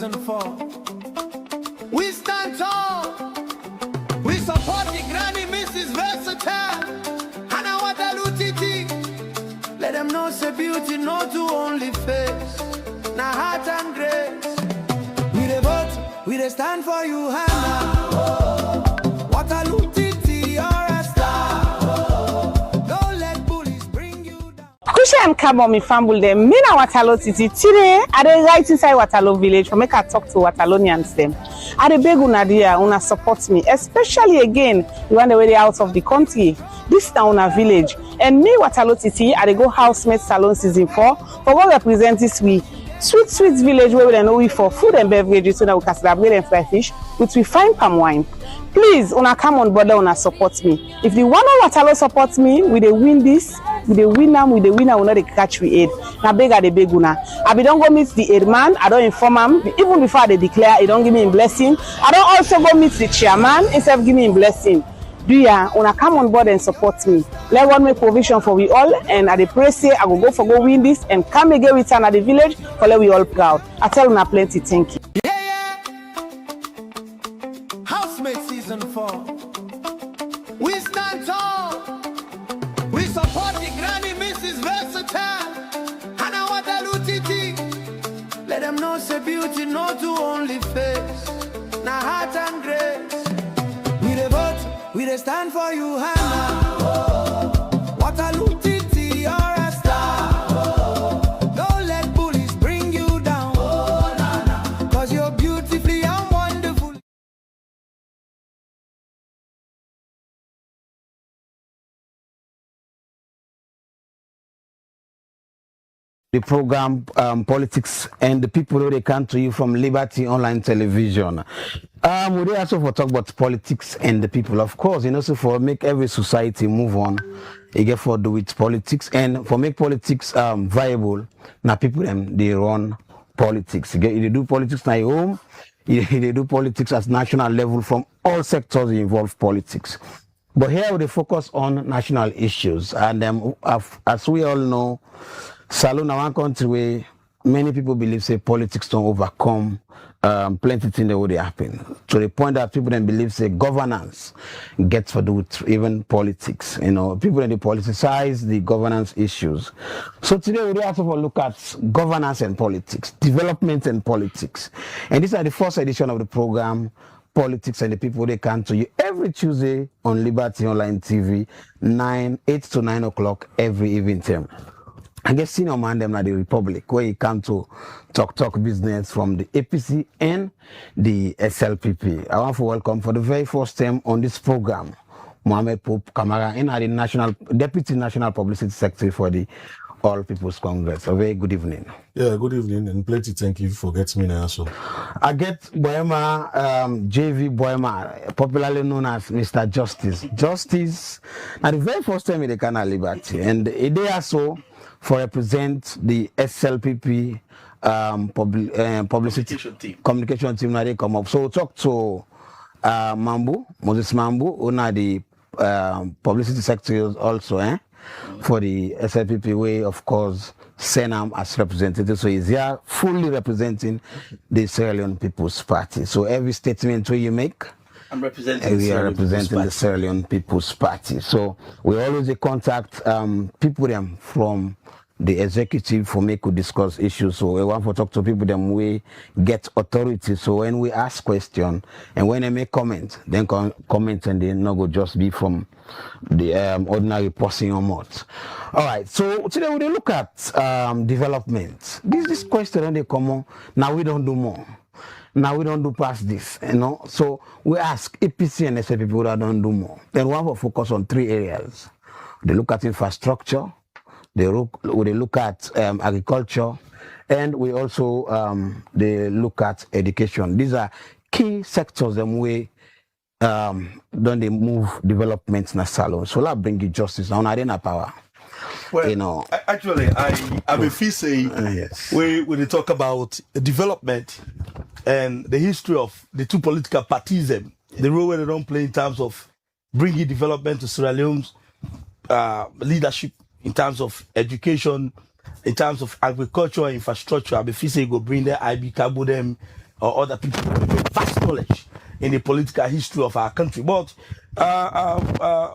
season 4. We stand tall. We support the granny Mrs. Versatile. And our Dalutiti. Let them know say beauty not to only face. Now heart and grace. We the vote, we the stand for you, Hannah. What a Lutiti or a star. Don't let bullies bring you down. Kusha Kabo mi family them. Me na Watalo Titi. Today, I dey right inside Watalo village for make I talk to Watalonians them. I dey beg una dear, una support me, especially again, you want the way out of the country. This town a village. And me Watalo Titi, I dey go housemate salon season 4 for what represent this week. Sweet village where we know we for food and beverages so that we can celebrate and fry fish with we fine palm wine. Please, una come on board, una support me. If the one of Watalo supports me, we dey win this, we dey win them, we dey win, will not dey catch we aid. Now beg I dey beg una. I be don't go meet the aid man, I don't inform him. Even before they declare, he don't give me a blessing. I don't also go meet the chairman instead of giving me a blessing. Do ya una come on board and support me. Let God make provision for we all, and I dey pray say I will go win this and come again return at the village for let we all proud. I tell una plenty, thank you. Yeah. Housemate season 4. We stand tall. We support the granny Mrs. Versatile. And our Dalutiti. Let them know say beauty not to only face. Now heart and grace. We the vote. We dey stand for you, Hannah. What a Lutiti or a star. Don't let bullies bring you down. Cause you're beautifully and wonderful. The program Politics and the People who they come to you from Liberty Online Television. We also for talk about politics and the people, of course, so for make every society move on, you get for do with politics and for make politics viable. Now people them they run politics. You do politics now your home, they do politics at national level from all sectors involve politics. But here they focus on national issues, and as we all know, Salon na one country where many people believe say politics don't overcome plenty things that would happen. To the point that people then believe say governance gets to do with even politics. People then they politicize the governance issues. So today we also look at governance and politics, development and politics. And these are the first edition of the program Politics and the People they come to you every Tuesday on Liberty Online TV, 8 to 9 o'clock every evening time. I guess senior man them at the Republic where you come to talk business from the APC and the SLPP. I want to welcome for the very first time on this program Mohammed Pope Kamara, and the Deputy National Publicity Secretary for the All People's Congress. A very good evening. Yeah, good evening and plenty thank you for getting me now. So I get Boima, JV Boima, popularly known as Mr. Justice. Justice, now the very first time in the Canal Liberty, and they also for represent the SLPP publicity communication team now they come up. So talk to Moses Mambu, who are the publicity secretary also for the SLPP way, of course, Senam as representative. So he's here fully representing the Sierra Leone People's Party. So every statement you make, I'm representing we are representing the Sierra Leone People's Party. So we always contact people them from the executive for me to discuss issues. So we want to talk to people them we get authority. So when we ask question and when they make comment, then comment and they not go just be from the ordinary person or mouth. All right. So today we look at development. This question when they come on, now we don't do more. Now we don't do past this, So we ask APC and SA people that don't do more. Then we have to focus on 3 areas. They look at infrastructure, they look at agriculture, and we also they look at education. These are key sectors that we don't they move development in a salon. So let's bring you justice on arena power. Well, actually, I'm a fee say yes. when they talk about development and the history of the 2 political parties, the role where they don't play in terms of bringing development to Sierra Leone's leadership, in terms of education, in terms of agriculture and infrastructure. I'm a fee say go bring the IB Cabo them or other people with vast knowledge in the political history of our country. But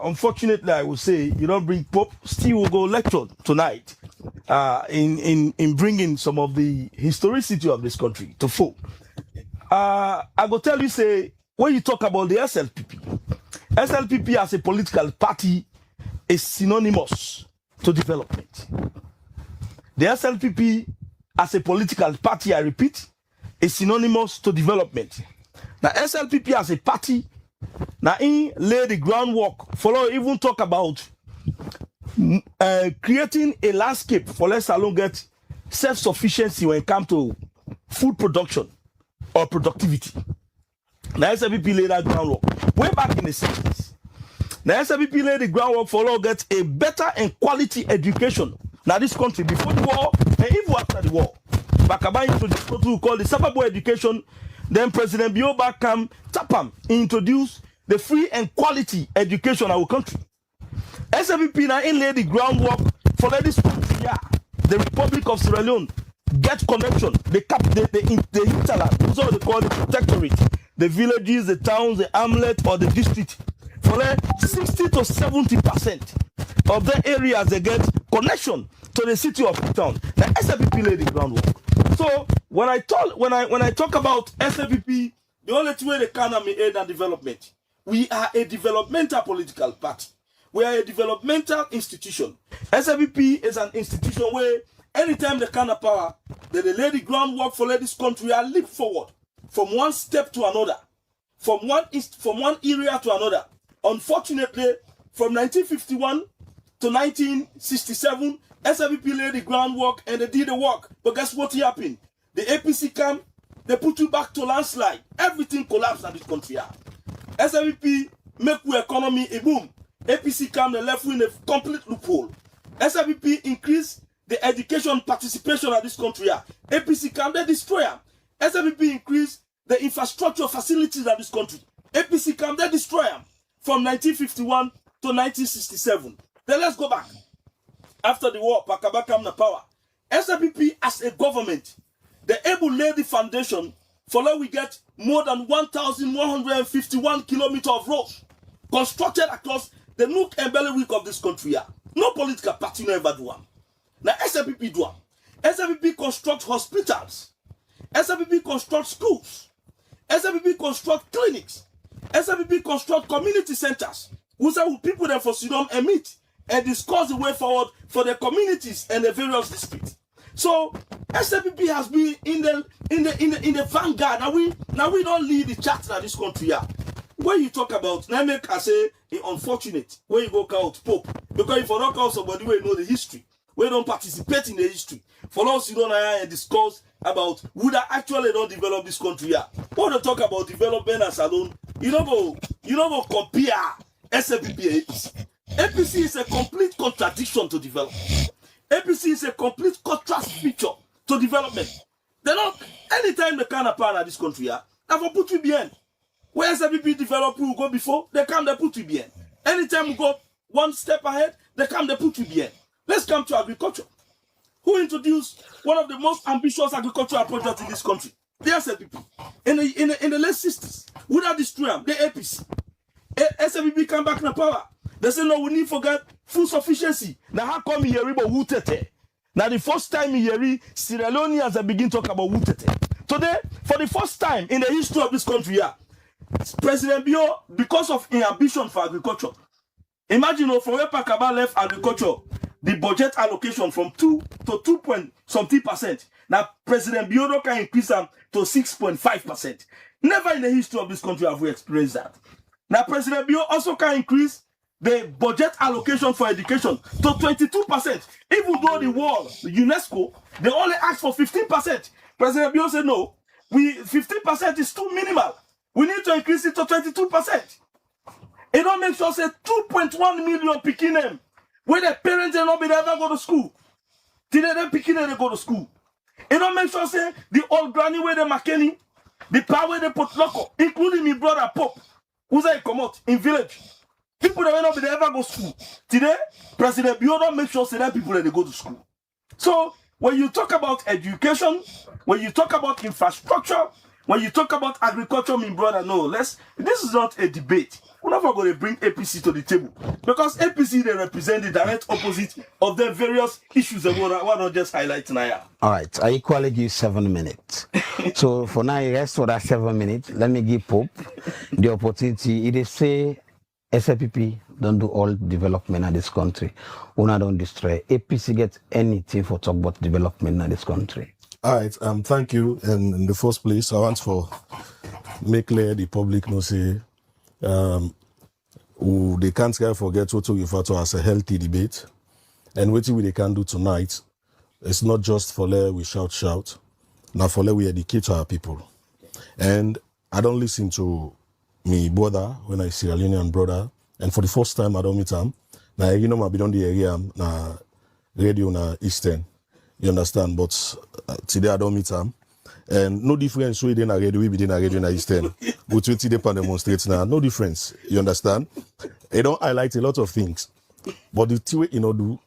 unfortunately, I would say you don't bring Pope. Still will go lecture tonight in bringing some of the historicity of this country to fore. I go tell you, say, when you talk about the SLPP as a political party is synonymous to development. The SLPP as a political party, I repeat, is synonymous to development. Now, SLPP as a party, now in lay the groundwork, follow even talk about creating a landscape for let's alone get self-sufficiency when it comes to food production or productivity. Now, SLPP laid that groundwork way back in the 60s. Now, SLPP laid the groundwork for all get a better and quality education. Now, this country before the war and even after the war. Bakaba introduced what we call the Sababo education. Then President Bioba came, Tapam, introduced the free and quality education in our country. SLPP now laid the groundwork for let this country, the Republic of Sierra Leone, get connection, the hinterland, so they call the protectorate, the villages, the towns, the hamlet, or the district. For like 60 to 70% of the areas they get connection to the city of the town. The SLPP laid the groundwork. So when I talk about SLPP, the only way they can have aid and development. We are a developmental political party. We are a developmental institution. SLPP is an institution where anytime they can have power, they lay the groundwork for let this country leap forward from one step to another, from one area to another. Unfortunately, from 1951 to 1967, SLPP laid the groundwork and they did the work. But guess what happened? The APC came, they put you back to landslide. Everything collapsed in this country. SLPP make our economy a boom. APC came, they left in a complete loophole. SLPP increased the education participation of this country. APC came, they destroy them. SLPP increased the infrastructure facilities of this country. APC came, they destroy them. From 1951 to 1967. Then let's go back. After the war, Pakaba came to power. SLPP as a government, they able to lay the foundation for let we get more than 1,151 kilometers of roads constructed across the nook and bailiwick of this country. No political party never do one. Now SLPP do one. SLPP construct hospitals. SLPP construct schools. SLPP construct clinics. SLPP construct community centers. Who say people there for sit down and meet and discuss the way forward for the communities and the various districts. So SLPP has been in the vanguard. Now we don't lead the charts in this country. When you talk about now make I say the unfortunate when you go out Pope, because if you don't call somebody who know the history, we don't participate in the history. For us, you don't and discuss about who that actually don't develop this country. When you talk about development as alone, you don't go compare SLPP and APC. APC is a complete contradiction to development. APC is a complete contrast feature to development. They don't anytime they can apart this country, they will put you behind. Where SLPP develop will go before, they come they put you behind. Anytime we go one step ahead, they come they put you behind. Let's come to agriculture. Who introduced one of the most ambitious agricultural projects in this country? The SLPP. In the late 60s. Without destroy them, the APC. SLPP come back in power. They say, no, we need to forget food sufficiency. Now, how come here about Wutete? Now, the first time here, Sierra Leoneans are begin to talk about Wutete. Today, for the first time in the history of this country, President Bio, because of his ambition for agriculture, imagine from where Pakaba left agriculture, the budget allocation from 2 to 2.something%. Now, President Bio can increase them to 6.5%. Never in the history of this country have we experienced that. Now, President Bio also can increase the budget allocation for education to 22%. Even though the world, the UNESCO, they only asked for 15%. President Bio said, no, 15% is too minimal. We need to increase it to 22%. It don't make sure say 2.1 million Pekin where the parents will not be ever go to school. Today they Pekin they go to school. It don't make sure say the old granny where they McKinney, the power where they put local, including my brother Pope, who's a come out in village. People that will not be ever go to school. Today, President Bio don't make sure say that people that they go to school. So when you talk about education, when you talk about infrastructure, when you talk about agriculture, my brother, no, this is not a debate. We're never going to bring APC to the table because APC, they represent the direct opposite of the various issues that we're not just highlighting now. All right, I equally give 7 minutes. So for now, rest for that 7 minutes. Let me give Pope the opportunity. It is say SLPP don't do all development in this country. Una don't destroy. APC get anything for talk about development in this country. All right, thank you. And in the first place, I want for make clear the public know say they can't forget what we refer to as a healthy debate. And what they can do tonight, it's not just for let we shout. Now for let we educate our people. And I don't listen to me brother when I Sierra Leonean brother. And for the first time I don't meet him. Now you know I be on the area na radio na Eastern. You understand? But today I don't meet him. And no difference we didn't radio, we didn't radio na Eastern. But 20 day demonstrates now. No difference. You understand? They don't highlight a lot of things. But the two you know do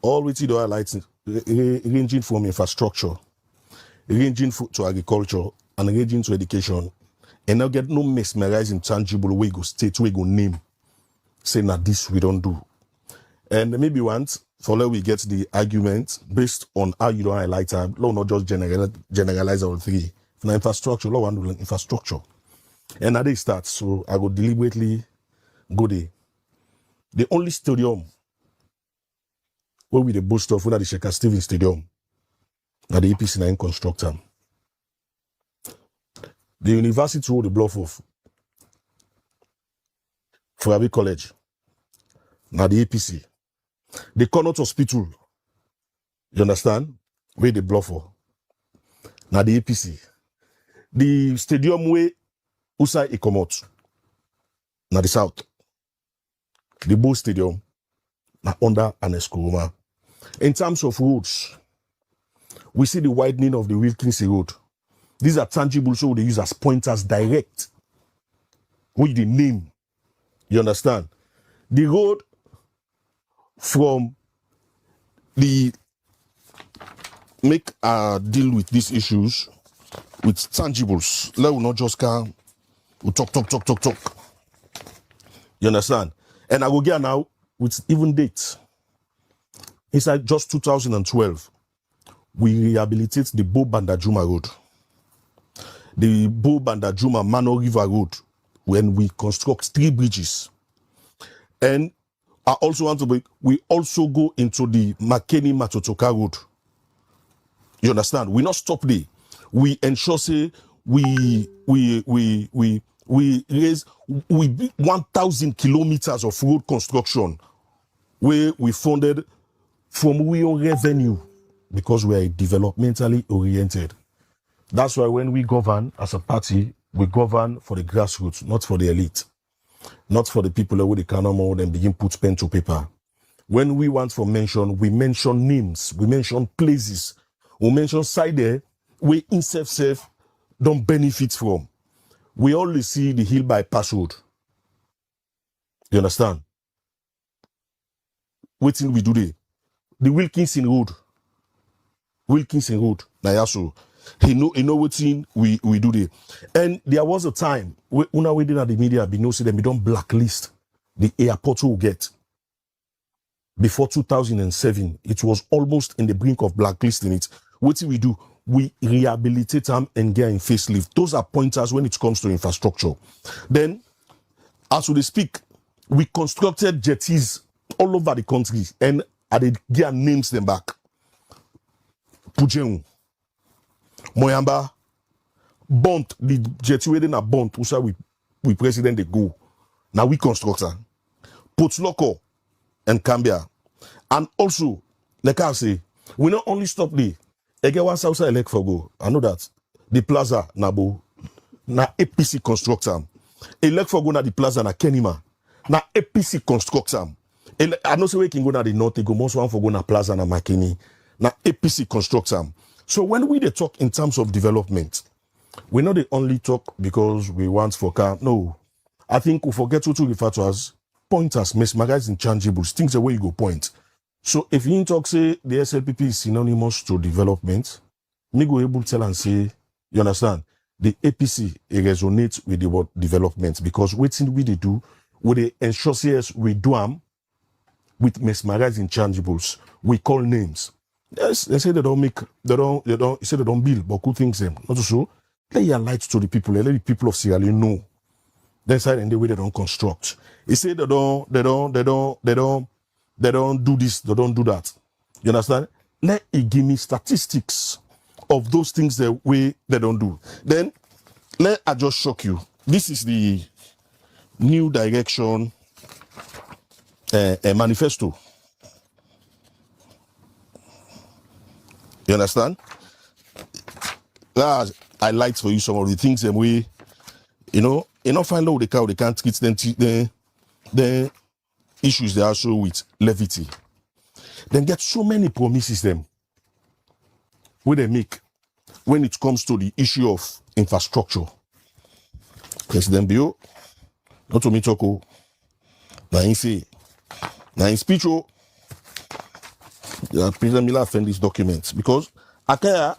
all we do highlight ranging from infrastructure, ranging to agriculture, and ranging to education. And now get no mesmerizing tangible way go state, we go name. Say now this we don't do. And maybe once for let we get the argument based on how you don't highlight time, law not just generalize all three. Now infrastructure, law one infrastructure. And now they start. So I go deliberately go there. The only stadium where we the boost of the Sheikh Stephen Stadium. Now the APC 9 constructor. The university road the bluff of Forabi College. Now the APC. The Connaught Hospital. You understand? Where the bluff for. Now the APC. The stadium where Usai Ikomot. Now the south. The Bull Stadium. Now under Aneskuruma. In terms of roads, we see the widening of the Wilkinson Road. These are tangible, so they use as pointers direct. With the name. You understand? The road from the make deal with these issues with tangibles. Let we not just come we talk. You understand? And I will get now with even dates. Inside just 2012, we rehabilitate the Bo Bandajuma Road, the Bo Bandajuma Mano River Road, when we construct 3 bridges. And I also want to we also go into the Makeni Matotoka Road. You understand? We not stop there. We ensure say we raise 1,000 kilometers of road construction where we funded from we own revenue because we are developmentally oriented. That's why when we govern as a party, we govern for the grassroots, not for the elite, not for the people who they cannot more than begin put pen to paper. When we want for mention, we mention names, we mention places, we mention side there where in self don't benefit from. We only see the hill bypass road. You understand? What thing we do there? The Wilkinson Road. Nayaso. He know what thing we do there. And there was a time when we did at the media, we know see them, we don't blacklist the airport will get. Before 2007, it was almost in the brink of blacklisting it. What do? We rehabilitate them and get in facelift. Those are pointers when it comes to infrastructure. Then, as we speak, we constructed jetties all over the country and they get names them back. Pujeun, Moyamba, Bont, the jetty wedding a Bont, we president they go. Now we constructor. Potloko and Cambia. And also, like I say, we not only stop there. Again, one South elect for go. I know that. The plaza, Nabo, na APC constructor. Elect for go na the plaza na Kenima. Na APC constructor. I know say we can go na the north, they go most one for go na plaza na Makini. Na APC constructor. So when we dey talk in terms of development, we not the only talk because we want for car. No. I think we forget what to refer to as pointers, mesmerizing tangibles, things the way you go point. So if you talk say the SLPP is synonymous to development, me go able to tell and say, you understand? the APC it resonates with the word development because waiting we they do, we they ensure yes we do them with mesmerizing intangibles. We call names. Yes, they say they don't say they don't build, but good things them. Not so. Let your light to the people, let the people of Sierra Leone know. That's how in the way they don't construct. They say they don't do this, they don't do that. You understand? Let it give me statistics of those things that way they don't do. Then let I just shock you. This is the new direction manifesto. You understand? I like for you some of the things that we, find out they can't treat the issues they also with levity. Then get so many promises them where they make when it comes to the issue of infrastructure. President Bio, not to me talk, now in say, now in speech, President Miller send these documents because Akaya,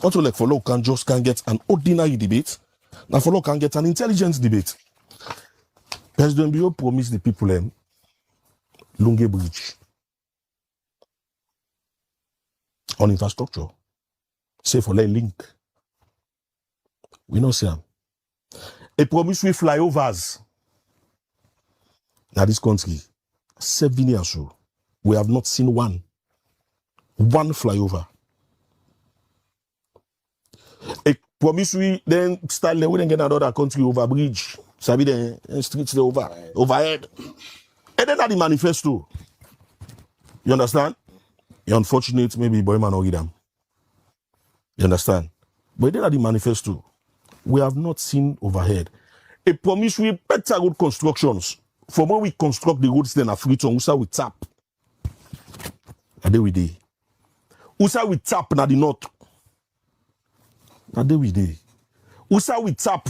also like follow can't get an ordinary debate, now follow can get an intelligent debate. President Bio promised the people Lunge Bridge on infrastructure. Say for let link. We know see him. A promise we flyovers. Now this country, 7 years ago, we have not seen one flyover. A promise we then start we then get another country over bridge. Sabi the streets overhead. And then at the manifesto. You understand? You're unfortunate, maybe Boima not read them. You understand? But then at the manifesto, we have not seen overhead. A promise we better road constructions. From when we construct the roads then a free to Usa we tap. A day we day. Usa we tap na the north. A day we day. Usa we tap.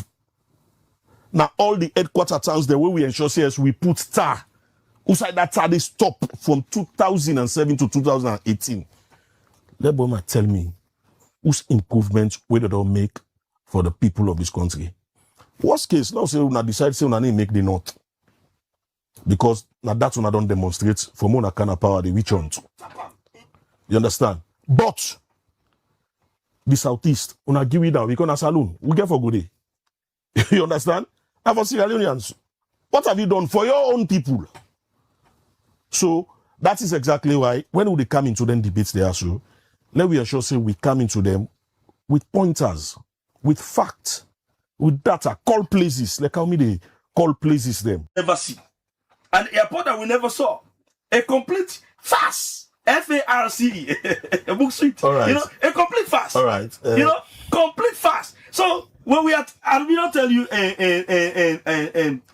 Now all the headquarter towns the way we ensure yes we put tar. Usa that tar they stop from 2007 to 2018. Let Boima tell me whose improvements we don't make for the people of this country. Worst case, now say we decide say we make the north. Because now that's when I don't demonstrate for more kind of power the witch hunt. You understand? But the southeast, when I give it down, we can a saloon. We get for good day. You understand? And for Sierra Leoneans, what have you done for your own people? So that is exactly why when we come into them debates there, so let we assure say we come into them with pointers, with facts, with data, call places, like how many call places them. Never see. An airport that we never saw. A complete fast. F-A-R-C-E. A book suite. All right. A complete fast. All right. Complete fast. So when we are, and we don't tell you,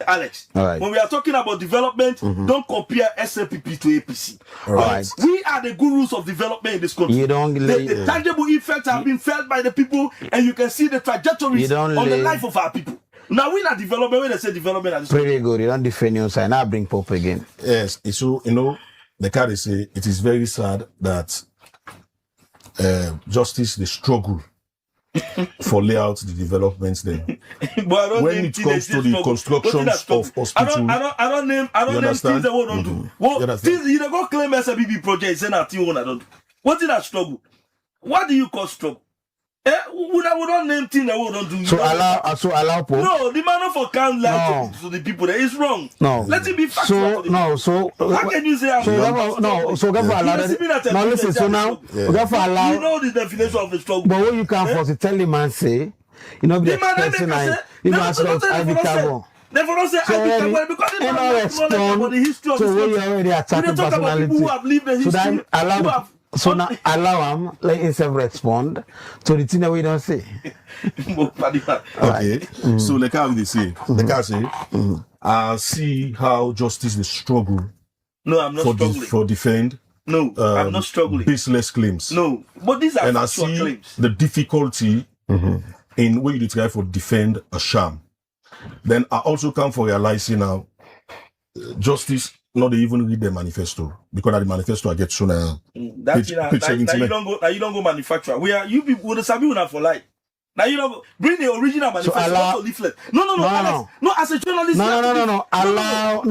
Alex. All right. When we are talking about development, don't compare SLPP to APC. All right. We are the gurus of development in this country. You don't the tangible effects have been felt by the people, and you can see the trajectories on the life of our people. Now we not development when they say development at this pretty good. You don't defend your side. Now bring Pope again. Yes, so the card say it is very sad that justice they struggle for layout the developments there. When it comes to the constructions of hospitals, I don't name things that we don't do. Well, things you go claim SLPP project say nothing we don't do. What is that struggle? What do you call struggle? We don't name things that we don't do. So allow Pope. No, the man for can't lie to the people. That is wrong. No. Let it be factual. How can you say I'm wrong? So go for allow. No, listen. So now go for allow. You know the definition of a struggle. But what you can force it, tell the man say, be the person I be careful. Never don't say I be careful because they don't respond about the history of this country. So we already attacking personality. Who have lived the history. So then allow. So now allow him, let himself respond to the thing that we don't say. Okay. So like how they say, I see how justice is struggle. No, I'm not struggling. For defend. No, I'm not struggling. Baseless claims. No, but these are and factual I see claims. The difficulty in when you try for defend a sham. Then I also come for realizing now justice. Not even read the manifesto because at the manifesto I get sooner. Now you don't go manufacture. We are you people the sabi una for life. Now you know, bring the original manifesto, allow, not a leaflet. No. As a journalist, no. Allow,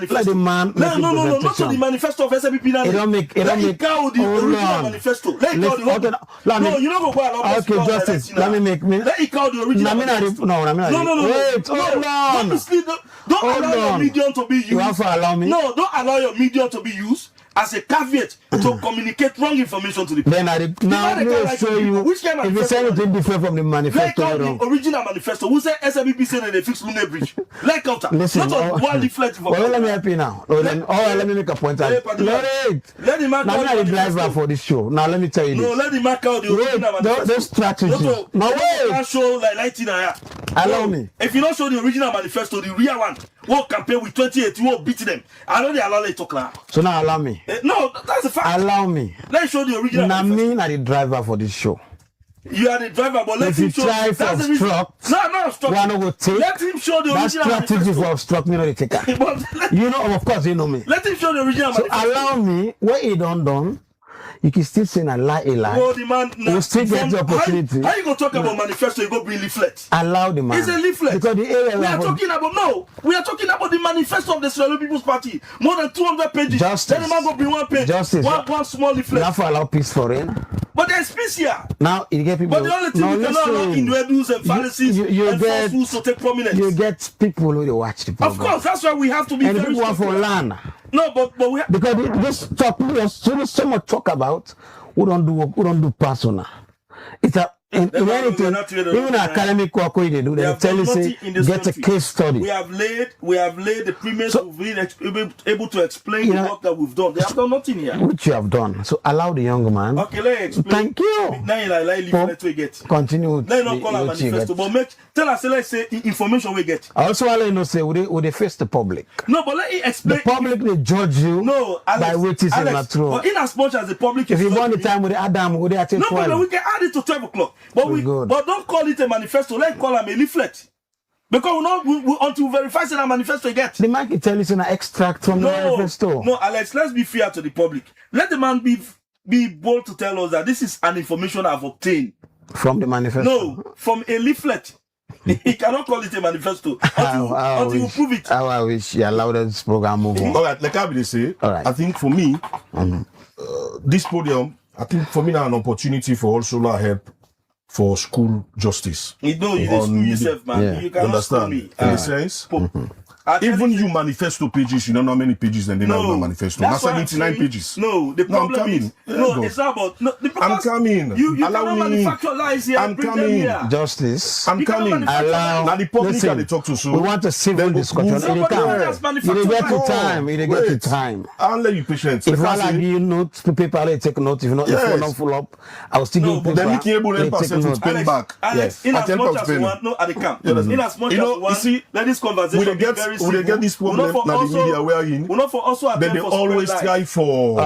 let the man. No, not to the manifesto of SLPP. It don't make. The original manifesto. Let it no, you don't go allow. Okay, justice. Let it call the original. No. Wait, hold on. Don't allow your medium to be used. You have to allow me. No, don't allow your medium to be used as a caveat to communicate wrong information to the people. Then now let show you. Which kind of if you say anything different from the manifesto, the original manifesto. Who said SLPP said that they fixed Lune Bridge? Like counter. Listen, not one leaflet. Well, let me help you now. Let me make a point. Let the man. Now I'm the driver for this show. Now let me tell you this. No, let the man out the original manifesto. Those strategies. No, wait. Show like 19. Allow me. If you don't show the original manifesto, the real one, what campaign with 28, you won't beat them. I know they allow you to talk now. So now allow me. No, that's a fact. Allow me. Let's show the original. Now me are the driver for this show. You are the driver, but let him show. If you try to obstruct, let him show the original. That strategy for obstruct me, not the taker. You know, of course, you know me. Let him show the original. So allow me, what he done. You can still say a lie. Oh, the man, you still get the opportunity. How you gonna talk about manifesto? You go bring leaflet. Allow the man. It's a leaflet. Because the area we are talking about the manifesto of the Sierra Leone People's Party. More than 200 pages. Justice. Then the man go bring one page. Justice. One small leaflet. You have to allow peace for it. But there's peace here. Now you get people. But the only thing we cannot allow individuals and fallacies and falsehoods to take prominence. You get people who they watch the program. Of course, that's why we have to be and very people want for land. No, but we have, because this talk, there's so much talk about. Who don't do personal. It's a in anything, even academic work they do, they tell you say get a case study. We have laid the premise. So, we've been able to explain the work that we've done. They have done nothing here. Which you have done. So allow the young man. Okay, let me explain. Thank you. Now you get. Continue. Let not call a manifesto, but tell us, let's say information we get. Also, I'll let you know say would they face the public. No, but let me explain. The public they judge you. No, Alex, by what is not true. But in as much as the public, if you want the time with Adam, would they at 12? No problem. We can add it to 12 o'clock. But but don't call it a manifesto. Let's call them a leaflet. Because until we verify that manifesto again. The man can tell you an extract from the manifesto. No, Alex, let's be fair to the public. Let the man be bold to tell us that this is an information I've obtained. From the manifesto? No, from a leaflet. He cannot call it a manifesto until you prove it. How I wish you allowed this program move on. All right, like I say, I think for me, this podium, I think for me now an opportunity for also help for school justice. You know, you school yourself, man. Yeah. You cannot understand me. In a sense. Even you manifesto pages, you don't know how many pages and they don't know manifesto. That's 79 pages. No, the problem is it's not about I'm coming. You cannot manufacture lies here. I'm coming. Justice. I'm coming. Allow. Now the public they talk to so. We want a civil discussion. You get to time. You get to time. I'll let you patient. If I give you notes, paper, take note. If you not full up, I'll still give paper. Then you able to spend back. Yes. In as much as you want, no, at the camp. In as much as you want, let this conversation be very simple. They get this problem now the media we are in. Then they always try for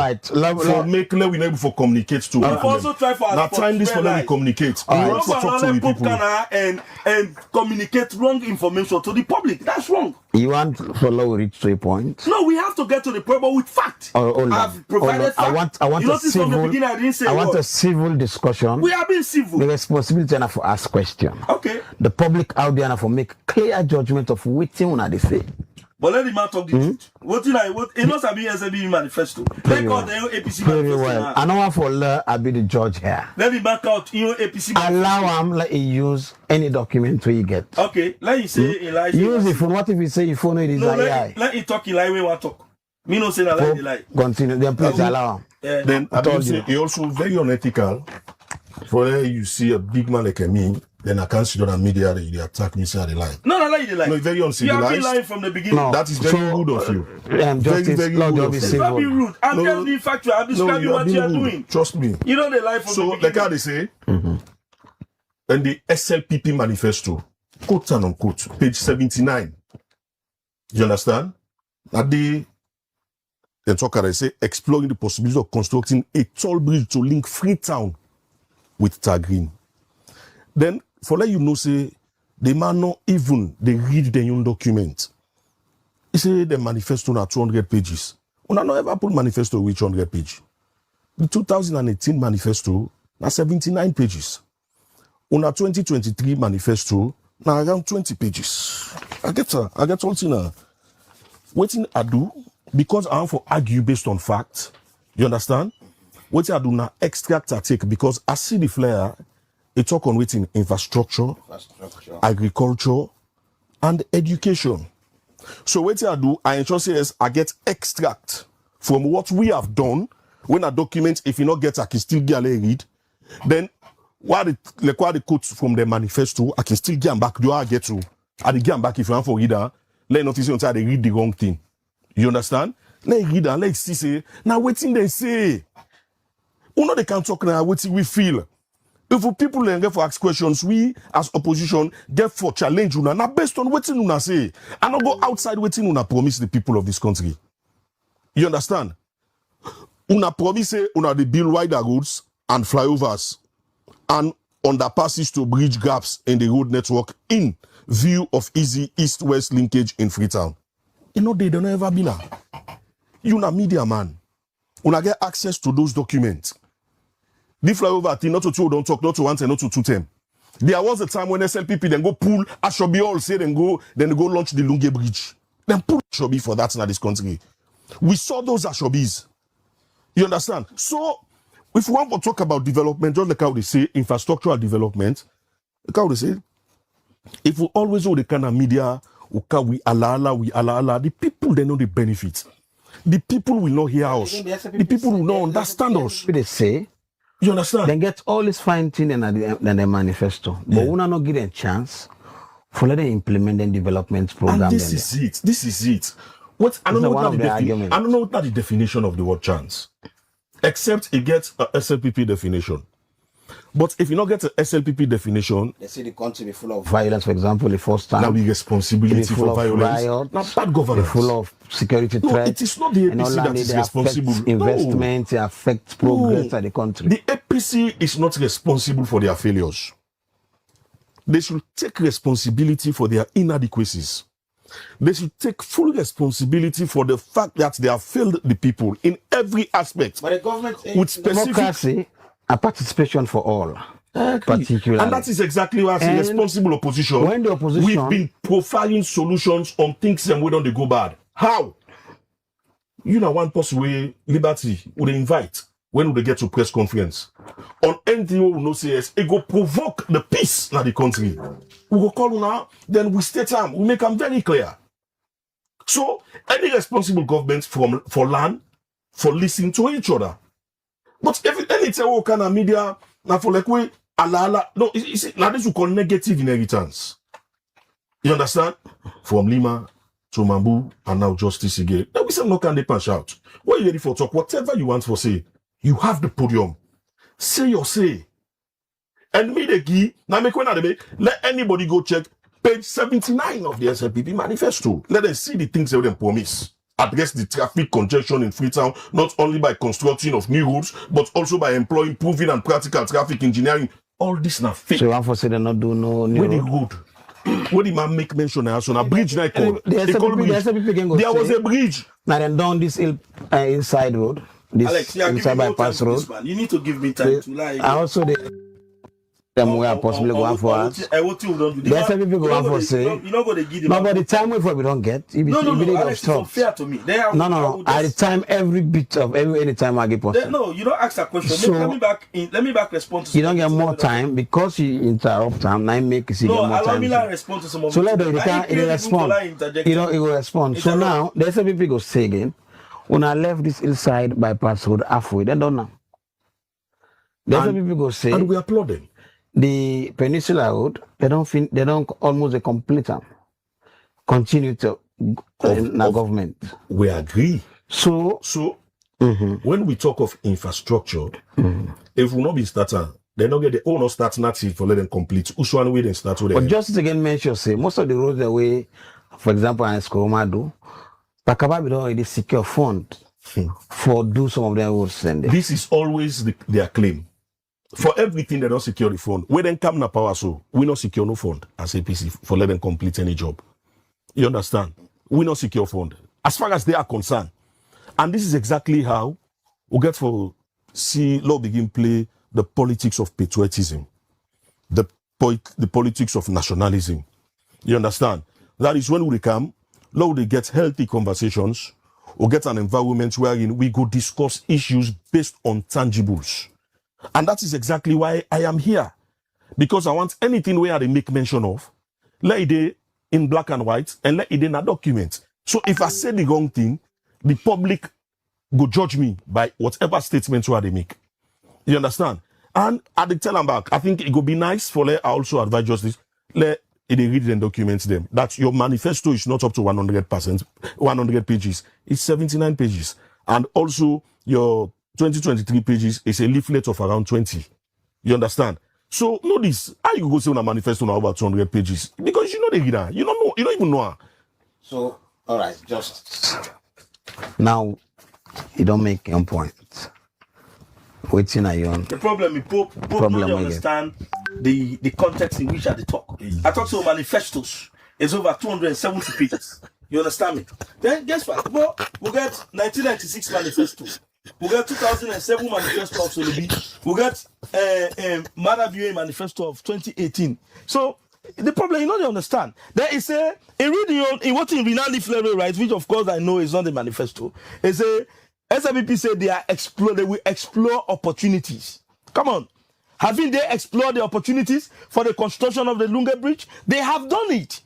make we not able to communicate to people. Also try for now time this for them to communicate. We want to talk to the people and communicate wrong information to the public. That's wrong. You want to follow reach to a point? No, we have to get to the point with fact. I've provided fact. I want a civil. From the beginning, I didn't say I want a civil discussion. We have been civil. The responsibility enough for ask question. Okay. The public out there enough for make clear judgment of waiting when they say. But let the man talk the truth. It must have been SLPP manifesto. Let God the APC very manifesto. Well. I know for I'll be the judge here. Let the man out APC manifesto. Allow him let you use any document you get. Okay, let you say Elijah. Use it for what if you say you phone it is AI. Let you talk Elijah when you talk. Me no say that like lie. Continue. Then please allow him. Then I told you he also very unethical. For you see a big man like me. Then I can't see on the media they attack me say they lie. No, they lie. No, very uncivilized. You have been lying from the beginning. No, that is very rude of you. Very rude of you. It's not being rude. I'm just being factual. I'm describing what you are doing. Trust me. You know they lie from the beginning. So, like how they say, and the SLPP manifesto, quote and unquote, page 79. You understand? That they talk, they say, exploring the possibility of constructing a toll bridge to link Freetown with Tagreen. Then, for let you know, say, they man not even, they read the young document. He say the manifesto na 200 pages. We not ever put manifesto with 100 pages. The 2018 manifesto na 79 pages. On a 2023 manifesto, now around 20 pages. I get something now. Waiting I do, because I want to argue based on facts. You understand? What I do now, extract I take, because I see the flyer, it talk on waiting infrastructure, agriculture, and education. So what I do, I ensure says I get extract from what we have done. When a document, if you not get, I can still get a read. Then what the quotes from the manifesto, I can still get them back. Do I get to? I get them back if you want for reader. Let notice until they read the wrong thing. You understand? Let read and let see say. Now waiting they say. You know they can talk now. Waiting we feel. If people get for ask questions, we as opposition get for challenge una. Now based on waiting una say, and not go outside waiting una promise the people of this country. You understand? Una promise say una the build wider roads and flyovers and underpasses to bridge gaps in the road network in view of easy east-west linkage in Freetown. You know they don't ever be now. You na media man. Una get access to those documents. The flyover thing, not to two don't talk, not to one and not to two them. There was a time when SLPP then go pull Ashobi all say then they go launch the Lunge Bridge. Then pull Ashobi for that in this country. We saw those Ashobis. You understand? So if we want to talk about development, just like how they say infrastructural development, like how they say, if we always hold the kind of media, we ala, the people they know the benefit. The people will not hear us. The people will not understand us. They say, you understand? they get all this fine thing in the manifesto, but we not give them a chance for let them implement the development program. And this is it. This is it. What I don't know what the definition of the word chance, except it gets a SLPP definition. But if you not get a SLPP definition, they say the country be full of violence, for example, the first time. Now be responsibility for violence. Riots, now bad governance. Full of security threats. It is not the APC that is responsible. Investment, it affects progress of the country. The APC is not responsible for their failures. They should take responsibility for their inadequacies. They should take full responsibility for the fact that they have failed the people in every aspect. But the government with specific democracy, a participation for all. Particularly. And that is exactly why as a responsible opposition, when the opposition, we've been profiling solutions on things and we don't go bad. How? You know one possible way Liberty would invite when we get to press conference. On anything we will not say yes, it go provoke the peace in the country. We go call now, then we state them, we make them very clear. So any responsible government for land, for listening to each other. But if anything kind of media, now for like we ala, no, now this we call negative inheritance. You understand? From Lima to Mambu and now Justice again. Now we say no can they punch out. What are you ready for talk? Whatever you want for say, you have the podium. Say your say. And me the key, now make when I let anybody go check page 79 of the SLPP manifesto. Let them see the things they will promise. Address the traffic congestion in Freetown, not only by constructing of new roads, but also by employing proven and practical traffic engineering. All this now fake. So one for say they not do no new road. Where the man make mention of a bridge now called. There was a bridge. Now then down this inside road. This Alex, inside bypass road. You need to give me time to lie. I also them we are possibly going for us. I want to don't do that. Some people go for say. You're not going to give them. No, but the time we don't get. No, Alex, it's unfair to me. No. At the time, every bit of any time I get posted. No, you don't ask that question. So, let me back respond to. You don't get more time because you interrupt time. Now make you no, get more time. No, allow me to respond to some of so let them respond. You know, it will respond. So now there's some people go say again. When I left this hillside bypass road halfway, they don't know. There's some people go say. And we applaud them. The Peninsula Road, they don't almost complete them. Continue to government. We agree. So when we talk of infrastructure, if we not be starting, they don't get the owner start nothing for let them complete. Uswan way they start with. But just again mention say most of the roads the way, for example, in Skoromado, Pakaba don't already secure fund for do some of their roads. This is always their claim. For everything they don't secure the fund. We then come na power so we not secure no fund as APC for let them complete any job. You understand? We not secure fund. As far as they are concerned. And this is exactly how we get for see law begin play the politics of patriotism. The the politics of nationalism. You understand? That is when we come, Lord, we get healthy conversations, or get an environment wherein we go discuss issues based on tangibles. And that is exactly why I am here. Because I want anything where they make mention of, let it in black and white, and let it in a document. So if I say the wrong thing, the public go judge me by whatever statements where they make. You understand? And at the tell them back, I think it would be nice for I also advise justice, let it read and document them. That your manifesto is not up to 100%, 100 pages. It's 79 pages. And also your 2023 pages is a leaflet of around 20. You understand? So notice, how you go say on a manifesto now about 200 pages? Because you know the reader. You don't know, you don't even know her. So, all right, just now, you don't make your point. Waiting at you on. The problem is, Pope don't understand the context in which I talk. I talk to manifestos. It's over 270 pages. You understand me? Then guess what? Well, we get 1996 manifesto. We got 2007 manifesto of SLPP. We got Mara manifesto of 2018. So the problem, you know, they understand. There is a reading in what in Renal level, right, which of course I know is not the manifesto. It's a SLPP said they will explore opportunities. Come on. Haven't they explored the opportunities for the construction of the Lunga Bridge? They have done it.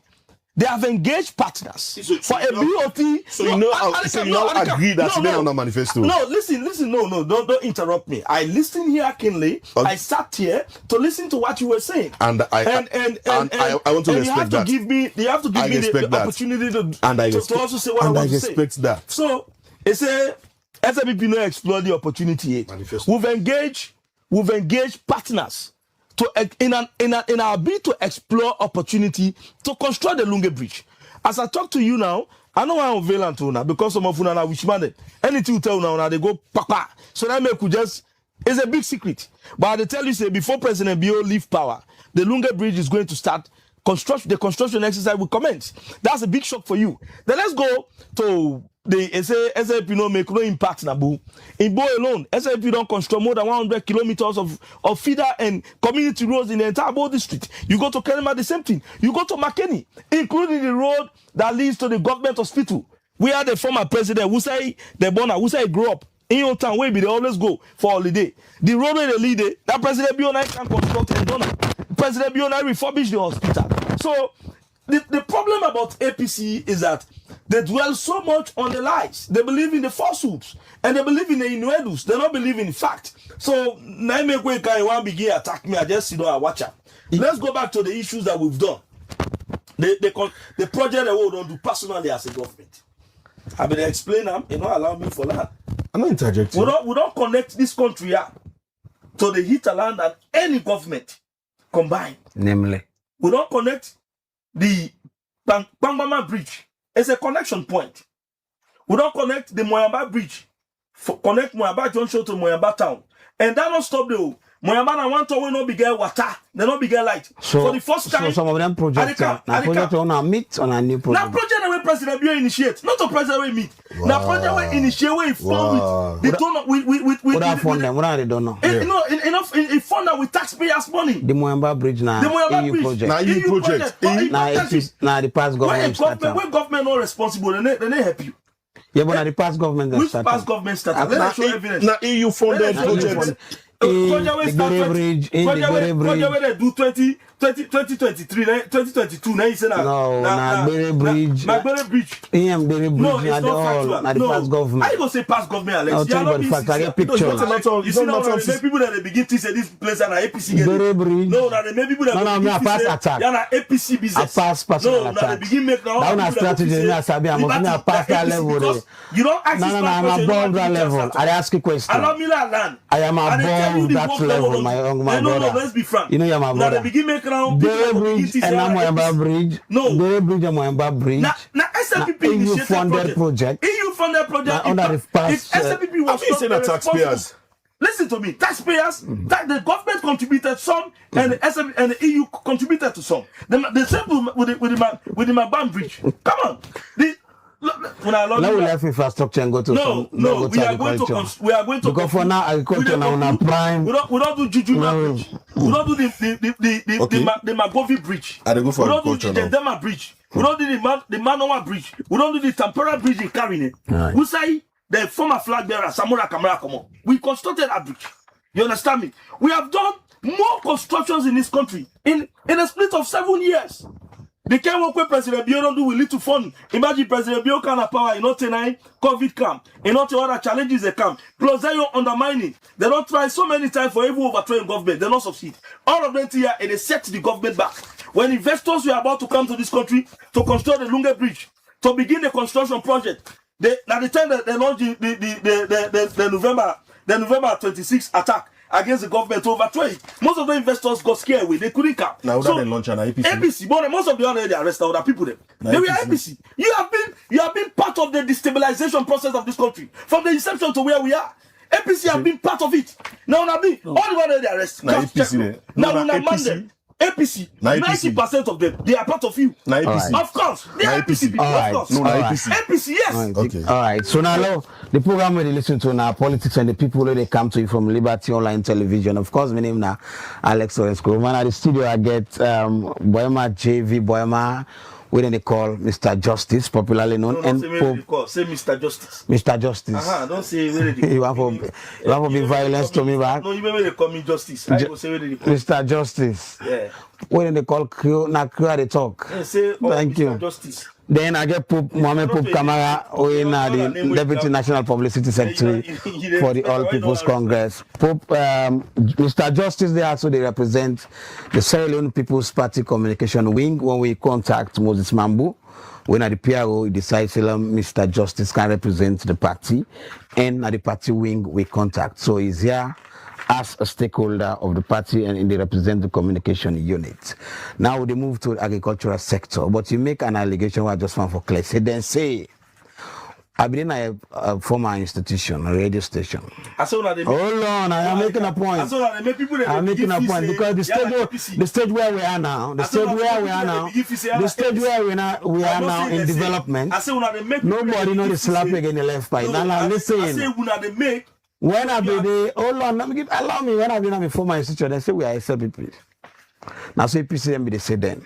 They have engaged partners for a BOT. So you know, agree that you on a manifesto. No, listen, no, don't interrupt me. I listened here keenly. Okay. I sat here to listen to what you were saying. And I want to respect that. You have to give me the opportunity to also say what I want to say. And I respect that. So it's a SLPP no explore the opportunity yet. We've engaged partners in our bid to explore opportunity to construct the Lunga Bridge. As I talk to you now, I know I'm violent to now because some of you now wish man anything you tell now they go papa. So that make you just it's a big secret. But they tell you say before President Bio leave power, the Lunga Bridge is going to start the construction exercise will commence. That's a big shock for you. Then let's go to the SLPP no make no impact na Bo. In Bo alone, SLPP don't construct more than 100 kilometers of feeder and community roads in the entire Bo district. You go to Kelema, the same thing. You go to Makeni, including the road that leads to the government hospital. We had the former president who say the born who say grew up in your town where they always go for holiday. The road where they lead it, that President Biona can construct and done. President Biona refurbish the hospital. So the problem about APC is that they dwell so much on the lies. They believe in the falsehoods and they believe in the innuendos. They don't believe in fact. So now make way can one begin attack me. I just sit down and watch her. Let's go back to the issues that we've done. The project that we don't do personally as a government. I been explain them. You know, allow me for that. I'm not interjecting. We don't connect this country to the hinterland and any government combined. Namely, we don't connect the Bangama Bridge. It's a connection point. We don't connect the Moyamba Bridge. Connect Moyamba Junction to Moyamba Town. And that don't stop the Moyamba na want to no bigger water. They not bigger light. So for the first time, some of them projects on a meet on a new project. Now project that we President Bio initiate, not a president we meet. Wow. Now project we initiate we fund with. They don't what I fund them? What are they don't know? You know, enough in fund that with taxpayers' money. The Moyamba Bridge now. The Moyamba EU Bridge. project. Now EU project. Now the past government. When government not responsible, they help you. Yeah, but the past government which past government started? Let us show evidence. Now EU funded project. The bridge, project where they do 2023, 2022. Now you say na bridge. Bridge. No, it's not factual. Not the past government. I go say past government, Alex. I'll tell you about the fact. I get pictures. You see now, people that they begin to say this place and APC. Bridge. No, that they people that begin to say yeah, na APC business. A past personal attack. No, they begin make now. That one strategy. Me sabi. I'm going to pass that level. You don't ask. No, I'm above that level. I ask you a question. Allow me land. I am above that level, my young man. No, let's be frank. You know you're my brother. Now they begin make now. Bridge and Moyamba Bridge. No. Bridge and Moyamba Bridge. Now SLPP EU funded project. EU funded project. If SLPP was not taxpayers. Listen to me, taxpayers. The government contributed some, and the EU contributed to some. The same with the Mabam Bridge. Come on. Now we left infrastructure and go to we are going to because for now agriculture now on a prime. We don't do Jujuma Bridge. We don't do the Magovi Bridge. I go for we don't do agriculture the Dema Bridge. We don't do the Manoa Bridge. We don't do the Tampere Bridge in Karine. Right. We say the former flag bearer Samora Kamara come on. We constructed a bridge. You understand me? We have done more constructions in this country in a split of 7 years. The kind of work President Bio don't do with little fund. Imagine President Bio can have power in 09 COVID come, in other challenges they come. Plus they are undermining. They don't try so many times for even overthrowing government. They don't succeed. All of them here and they set the government back. When investors were about to come to this country to construct the Lunge Bridge, to begin the construction project, now the time that they launched the November 26 attack against the government to overthrow it, most of the investors got scared away. They couldn't come. Now so, they launch an APC. APC, but most of the already arrested other people. They were APC. You have been part of the destabilization process of this country from the inception to where we are. APC have been part of it. Now, all the one already arrested. Now APC. Now, APC. 90% of them, they are part of you. Right. Of course, they are APC people. Of course. No, APC. APC, yes. Okay. All right. So now, the program we listen to now, politics and the people who they come to you from Liberty Online Television. Of course, my name now Alex Orensko. Man, at the studio I get Boima JV Boima. We then they call Mr. Justice, popularly known. No, say Mr. Justice. Mr. Justice. Don't say where they you want to be violence to me back. No, you may call me Justice. I go say where they call Mr. Justice. Yeah. When they call Crew, now Crew they talk. Yeah, say, thank Mr. you. Justice. Then I get Mohamed Pope Kamara, who is the Deputy National Publicity Secretary for the All People's Congress. Pope, Mr. Justice, they represent the Sierra Leone People's Party Communication Wing. When we contact Moses Mambu, when at the PRO, we decide Mr. Justice can represent the party, and at the party wing, we contact. So he's here as a stakeholder of the party and they represent the communication unit. Now they move to the agricultural sector, but you make an allegation I just want for clarity. Then say, I've been in a former institution, a radio station. Hold on, I am making a point. I'm making a point because the stage where we are now, the stage where we are now in development, nobody knows the slap again the left by. Now listen. When I be there, hold on, allow me, when I be in a former institution, they say we are SLPP. Now, so APC, they say then.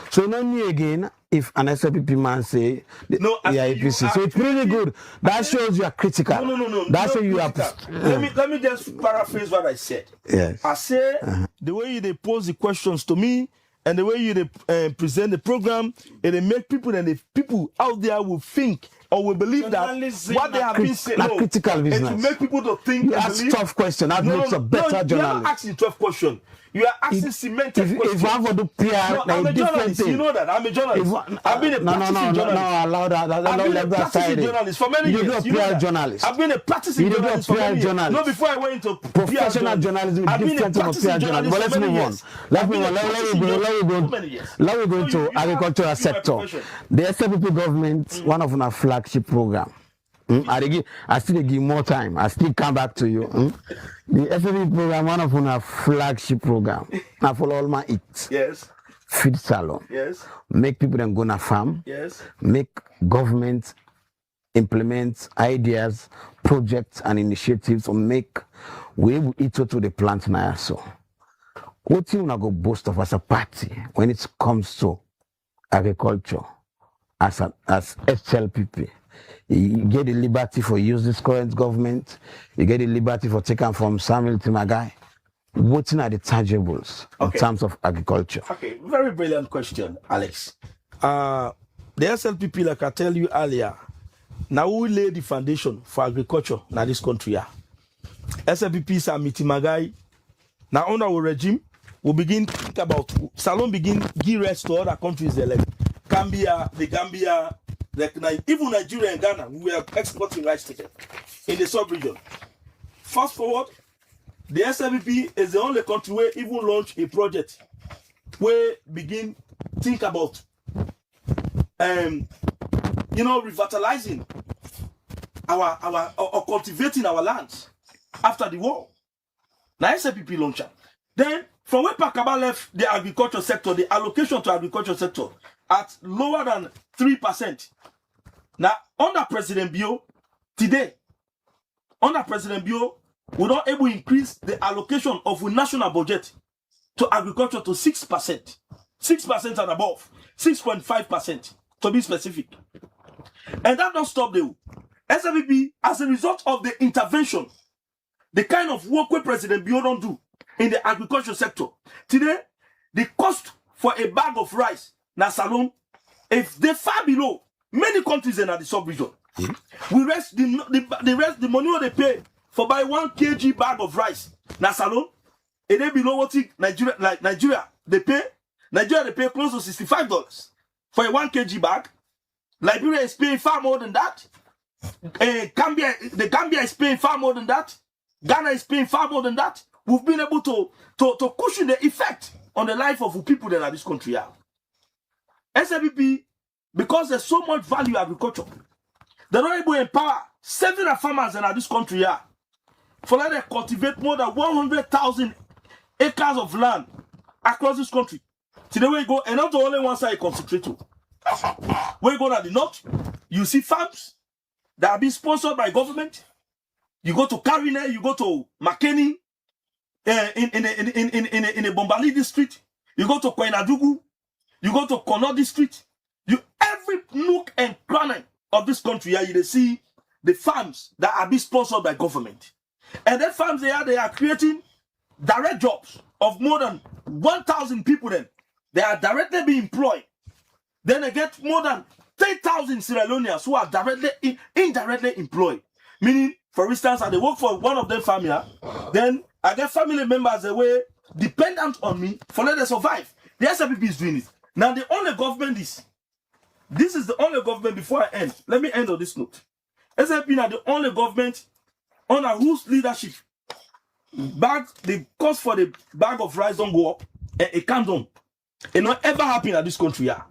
So, no new again, if an SLPP man say, we are APC. So, it's really good. That shows you are critical. No. That's why you are. Let me just paraphrase what I said. Yes. I say, the way they pose the questions to me, and the way you present the program, and they make people, and the people out there will think or will believe that what they have been saying, critical business. And to make people to think you ask believe, tough question. That makes a better journalist. You are not asking tough question. You are asking cemented questions. If I want to do PR, I'm a journalist. You know that. I'm a journalist. I've been a practicing journalist. No, allow that. I've been a practicing journalist for many years. You do a PR journalist. I've been a practicing journalist for many years. No, before I went into professional journalism is different from PR journalism. But let's move on. Let me go into agricultural sector. The SLPP government, one of our flagship program. I still give more time. I still come back to you. The SLPP program, one of our flagship program. Now for all my eat. Yes. Feed salon. Yes. Make people then go na farm. Yes. Make government implement ideas, projects and initiatives to make we will eat to the plant now. So what you wanna go boast of as a party when it comes to agriculture as SLPP? You get the liberty for use this current government. You get the liberty for taking from Samuel Timagai. What are the tangibles in terms of agriculture? Okay, very brilliant question, Alex. The SLPP, like I tell you earlier, now we lay the foundation for agriculture in this country. SLPP is a Timagai. Now under our regime, we begin to think about Salon begin give rest to other countries like Gambia, the Gambia. Even Nigeria and Ghana, we are exporting rice to them in the sub-region. Fast forward, the SLPP is the only country where even launch a project where begin think about revitalizing our or cultivating our lands after the war. Now SLPP launcher. Then from where Pakaba left the agriculture sector, the allocation to agriculture sector at lower than 3%. Now, under President Bio, today, under President Bio, we don't able to increase the allocation of the national budget to agriculture to 6%. 6% and above. 6.5% to be specific. And that don't stop the SLPP, as a result of the intervention, the kind of work where President Bio don't do in the agriculture sector. Today, the cost for a bag of rice, na salon, if they far below many countries in the sub-region, we rest the money what they pay for buy 1 kg bag of rice, na salon, and they below what Nigeria they pay. Nigeria they pay close to $65 for a 1 kg bag. Liberia is paying far more than that. The Gambia is paying far more than that. Ghana is paying far more than that. We've been able to cushion the effect on the life of the people that are this country are. SLPP, because there's so much value in agriculture, they're not able to empower several farmers that are this country are. For them to cultivate more than 100,000 acres of land across this country. Today we go, and not the only one side you concentrate to. When you go to the north, you see farms that are being sponsored by government. You go to Karine, you go to Makeni, in a Bombali district. You go to Koinadugu, you go to Kono district. Every nook and cranny of this country, you see the farms that are being sponsored by government. And the farms they are creating direct jobs of more than 1,000 people. Then they are directly being employed. Then they get more than 10,000 Sierra Leoneans who are indirectly employed. Meaning, for instance, I they work for one of them family, then I get family members that were dependent on me for let them survive. The SLPP is doing it. Now the only government this is the only government before I end. Let me end on this note. SLPP now the only government under whose leadership the cost for the bag of rice don't go up and it can't down. It not ever happen at this country. Yeah.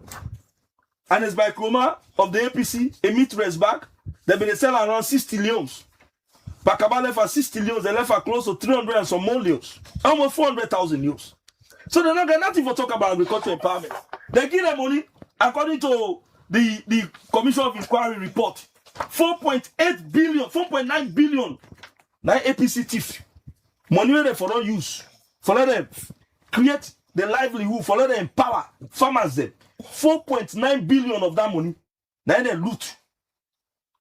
And it's by Kroma of the APC, a meat rice bag, they've been selling around 60 leons. Pakaba left for 60 leons, they left for close to 300 and some more leons. Almost 400,000 leons. So they're not getting nothing for talk about agriculture empowerment. They give them money, according to the Commission of Inquiry report, 4.8 billion, 4.9 billion. Now APC thief. Money where they for don't use. For let them create the livelihood, for let them empower farmers them. 4.9 billion of that money. Now they loot.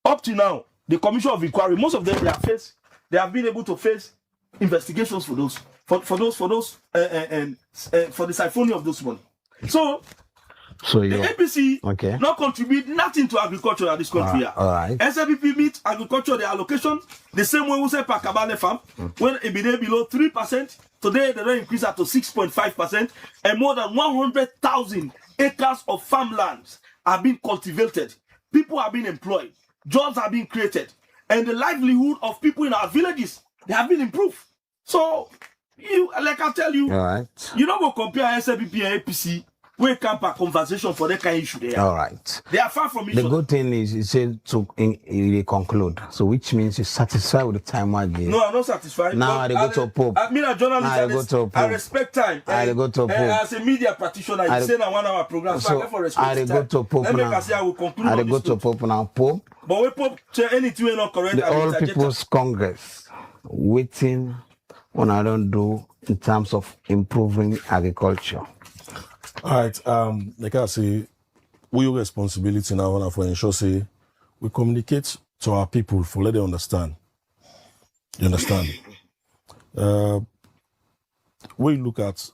Up to now, the Commission of Inquiry, most of them they have been able to face investigations for those, for the siphoning of those money. So the APC not contribute nothing to agriculture at this country. All right. SLPP meet agriculture, the allocation, the same way we say Pakabale farm, when it be below 3%, today they don't increase that to 6.5%, and more than 100,000 acres of farmlands are being cultivated. People are being employed. Jobs are being created. And the livelihood of people in our villages, they have been improved. So, like I tell you, all right, you don't go compare SLPP and APC. We camp a conversation for that kind of issue there. All right. They are far from each other. The good thing is, you said to conclude. So, which means you're satisfied with the time I gave. No, I'm not satisfied. Now I go to Pope. I mean, a journalist, I respect time. I go to Pope. As a media practitioner, I say na 1 hour program. So I therefore respect I go to Pope now. now. I will conclude. I go to Pope now. Pope. But we Pope anything not correct. The All People's Congress waiting when I don't do in terms of improving agriculture. All right, like I say, we responsibility now for ensure say we communicate to our people for let them understand. You understand? When you look at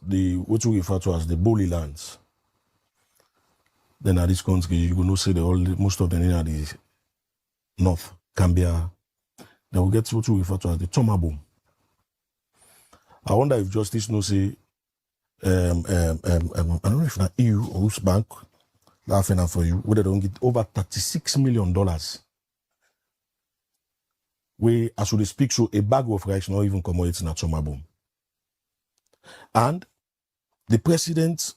what we refer to as the bully lands, then at this country you will not say most of them are the north, Gambia. Then we get what we refer to as the Tomabom. I wonder if justice knows say I don't know if not EU or whose bank laughing for you, whether they don't get over $36 million. Where, as we speak, so a bag of rice not even commodity in a Tomabom. And the president,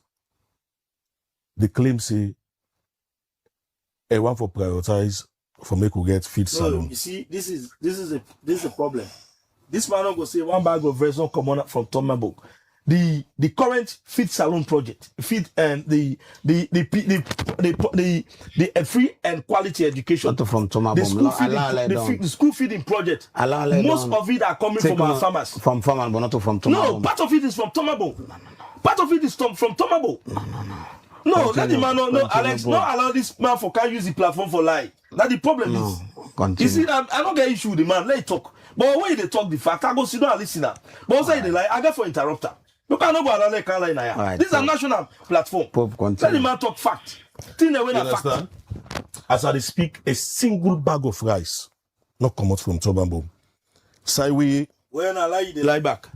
the claim say, I want for prioritize for make we get feed salon. You see, this is a problem. This man not go say one bag of rice not come on from Tomabom. the current feed salon project, feed and the free and quality education. Not from Tomabom. The school feeding project. Most of it are coming from our farmers. From farmers, but not from Tomabom. No, part of it is from Tomabom. Part of it is from Tomabom. No, let the man no, Alex, not allow this man for can't use the platform for lie. That the problem is. You see, I don't get issue with the man. Let it talk. But when they talk the fact, I go sit down and listen. But also they lie, I get for interrupter. You cannot go allow that lie now. Right, this is a national platform. Let the man talk fact. You understand? As I speak, a single bag of rice not come out from Tomabom. Say we when I lie, they lie back.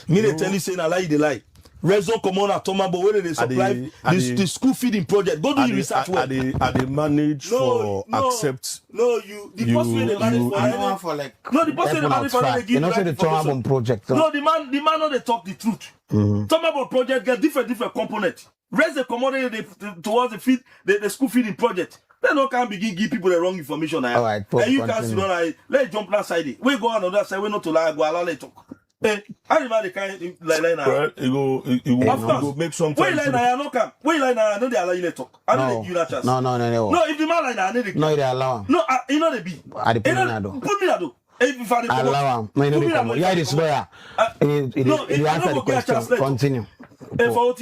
Me they tell you saying I lie, they lie. Rezo come on at Tomabom where they supply the school feeding project. Go do the research work. Are they manage accept? No, the first way they manage for like the first way they manage for they give you know the Tomabom project. No, the man no they talk the truth. Tomabom project get different components. Raise the commodity towards the feed the school feeding project. They no can begin give people the wrong information. All right, and you can sit on let's jump that side. We go on the other side. We not to lie. Go allow let talk. I remember the kind like now. Right, you go make some time. Wait like now, no come. Wait like now, I know they allow you to talk. I know they give you that chance. No. No, if the man like now, I know they. No, they allow. No, you know they be. I put me that. Put me that though. If I allow him, no, they come. Yeah, this lawyer. He answer the question. Continue. Allow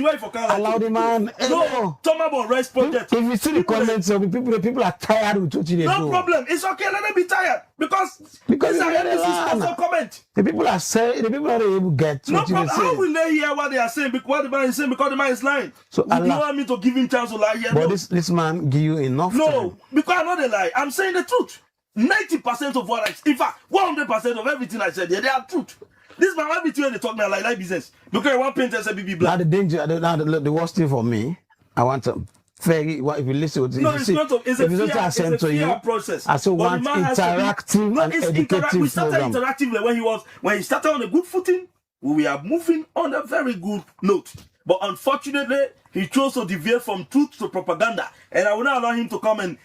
the man. No, Tomabom rice project. If you see the comments of the people are tired with what they do. No problem. It's okay. Let them be tired because these are NBC's comment. The people are saying the people are able to get what they say. How will they hear what they are saying? Because what the man is saying because the man is lying. So you want me to give him chance to lie here? But this man give you enough time. No, because I'm not a lie. I'm saying the truth. 90% of what in fact, 100% of everything I said, they are truth. This man, everything they talk now like business. Because one paint SLPP black. Now the danger, the worst thing for me, I want to very if you listen to it's a fair process. I still want interactive and educative We started interactively when he started on a good footing. We are moving on a very good note. But unfortunately, he chose to deviate from truth to propaganda. And I will not allow him to come and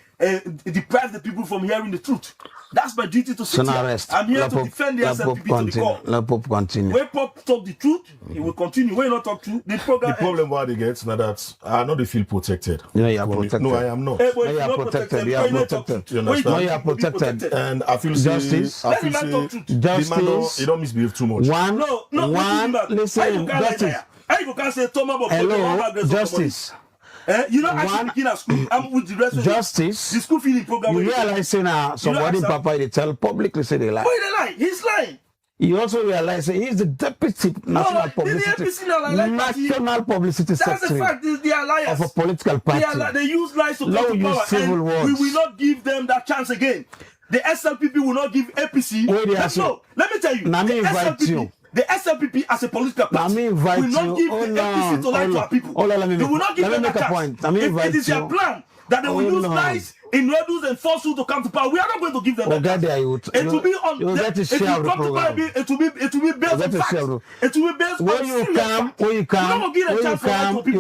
deprive the people from hearing the truth. That's my duty to sit here. I'm here to defend the SLPP to the core. Let Pope continue. When Pope talk the truth, he will continue. When not talk truth, the problem why they get now that I know they feel protected. You know you are protected. No, I am not. No, you are protected. You are protected. You understand? No, you are protected. And I feel justice. Justice. You don't misbehave too much. Listen, justice. Hello, justice. You know, I should at school. I'm with the rest of justice. The school feeding program. You realize now somebody papa they tell publicly say they lie. Why they lie? He's lying. You also realize he's the deputy national publicity That's the fact. They are liars of a political party. They use lies to come to power, and we will not give them that chance again. The SLPP will not give APC. No, let me tell you. The SLPP as a political party will not give the APC to lie to our people. They will not give them that chance. It is their plan that they will use lies in Redus and falsehood to come to power. We are not going to give them that chance. It will be on. It will be based on facts. It will be based on you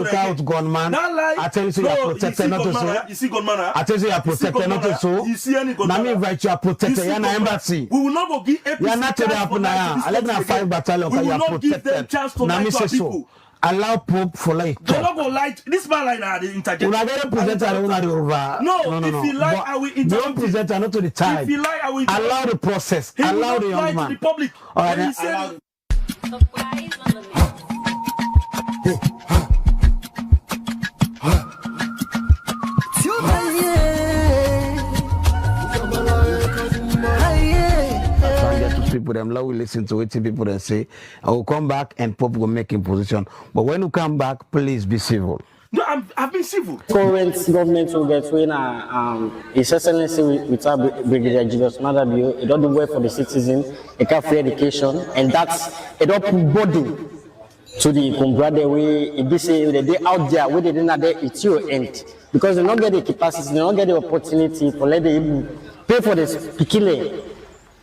count gunman. I tell you, so you are protected not to so. You see gunman. I tell you, you are protected not to so. You see any gunman. Now me invite you are protected. You are not embassy. We will not go give APC. You are not today happen now. I let me 5 battalion. You are protected. Now me say so. Allow Pope for like. They're not gonna lie. This man like now the interject. Una get presenter over. No. If you like, I will interject. Don't present not to the time. If you like, I will allow the process. Allow the young man. To the public. All right. Allow. People them love will listen to it. People that say I will come back and Pope will make in position. But when you come back, please be civil. No, I've been civil. Current government will get when His Excellency without Brigadier Julius Madabio, it don't do well for the citizen, it can free education, and that's it don't put body to the brother way it be say the day out there where they didn't there it's your end because they don't get the capacity, they don't get the opportunity for let them pay for this pikile.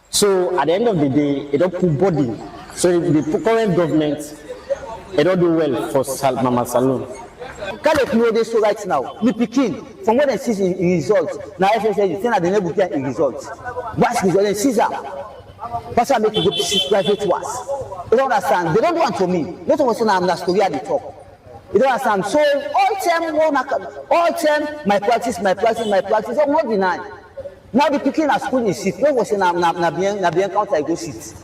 So at the end of the day, it don't put body. So the current government, it don't do well for Mama Salon. Can you know this so right now? Me picking from what I see in results. Now FSA is saying that they never get in results. What's result? Caesar. That's why I make you go to private was. You don't understand? They don't do it for me. Not always say I'm not story at the top. You don't understand? So all time, my practice, I'm not denying. Now the picking at school is sit. No was saying I'm being counter I go sit.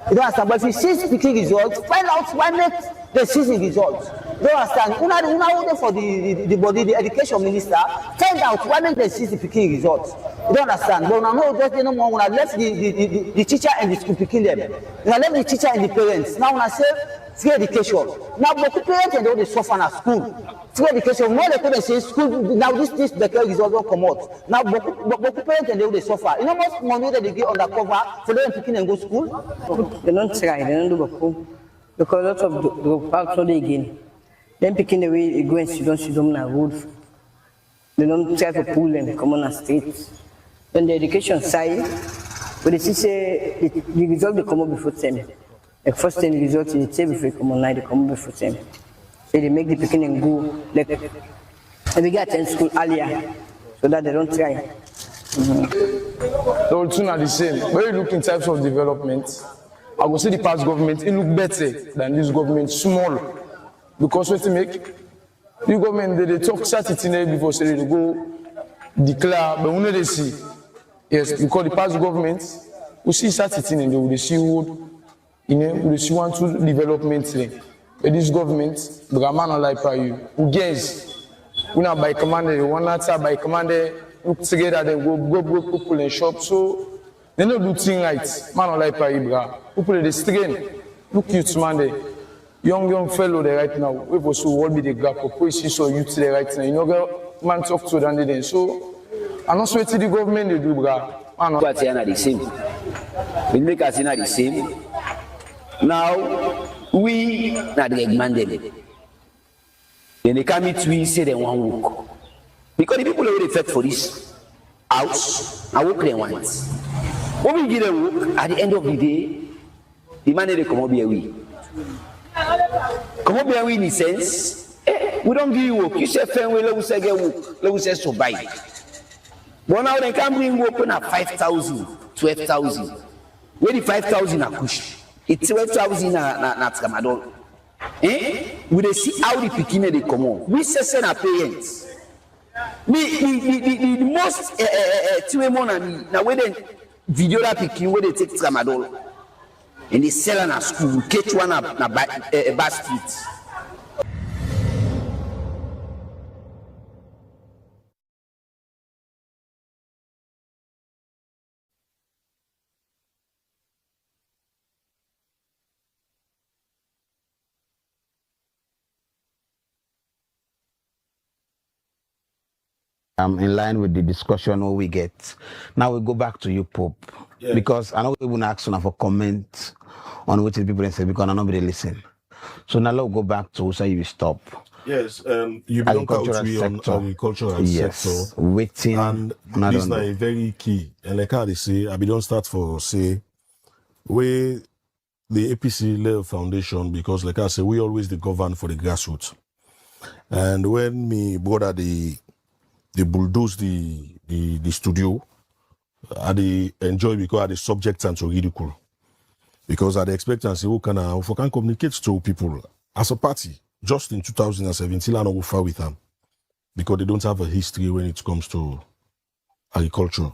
You don't understand? But if you see picking results, find out why make the season results. You don't understand? Una for the education minister, find out why make the season picking results. You don't understand? But I know just no more. When I left the teacher and the school picking them, when I left the teacher and the parents. Now when I say free education, now but the parents and all they suffer at school. Free education, more they couldn't say school. Now this better result don't come out. Now but the parents and all they suffer. You know how much money that they get undercover for them picking and go to school? They don't try. They don't do work because lots of the parts so they again. Then picking the way they go and sit down on road. They don't try to pull them come on a street. Then the education side, but they say the result they come up before them. The first time the result they say before they come online, they come up before them. So they make the beginning go like and they get in school earlier so that they don't try. The two are the same. When you look in types of development, I will say the past government, it look better than this government, small. Because what to make the government they talk certain before say they go declare, but when they see, yes, because the past government, we see certain and they will see what we see one two development thing. But this government, the man like you, who gets, we not by commander, one not by commander, look together, then go people in shop. So they don't do things right. Man like you, bra. People they strain. Look youth man there. Young fellow there right now. We also will be the gap of police so youth there right now. You know, man talk to them then. So I don't swear to the government they do, bra. But they are not the same. We make us not the same. Now we not recommended. Then they come to we say they want work. Because the people who effect for this house, I work they want. When we give them work, at the end of the day, the money they come up here we. Come up here we in the sense, we don't give you work. You say fair way, let us say get work, let us say survive. But now they can bring work on at 5,000, 12,000. Where the 5,000 are push, it's 12,000 na tramadol. We they see how the beginning they come on. We say send our parents. The most now where they video that picking where they take tramadol and they sell on a school, catch one up na basket. In line with the discussion we get. Now we go back to you, Pope. Yeah. Because I know we will ask for comment on what the people say because I know they listen. So now let's go back to say you stop. Yes, you belong to on agricultural sector. Waiting. And this is a very key. And like how they say, I don't start for say where the APC level foundation because like I say, we always the govern for the grassroots. And when me brother they bulldoze the studio. I enjoy because I the subject and to ridicule. Because I expect and say, who can communicate to people as a party. Just in 2017, I don't go far with them. Because they don't have a history when it comes to agriculture.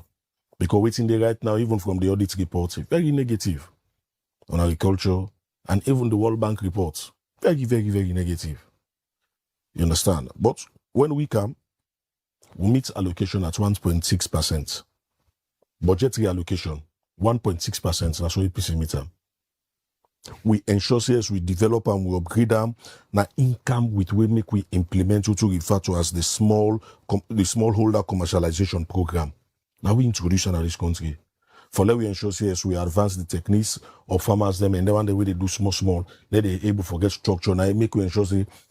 Because waiting there right now, even from the audit reports, very negative on agriculture. And even the World Bank reports, very, very, very negative. You understand? But when we come, we meet allocation at 1.6%. Budgetary allocation, 1.6%. That's what APC meter. We ensure yes, we develop and we upgrade them. Now income with we make we implement what we refer to as the smallholder commercialization program. Now we introduce in this country. For that we ensure yes, we advance the techniques of farmers them and then the way they do small, then they able to get structure. Now make we ensure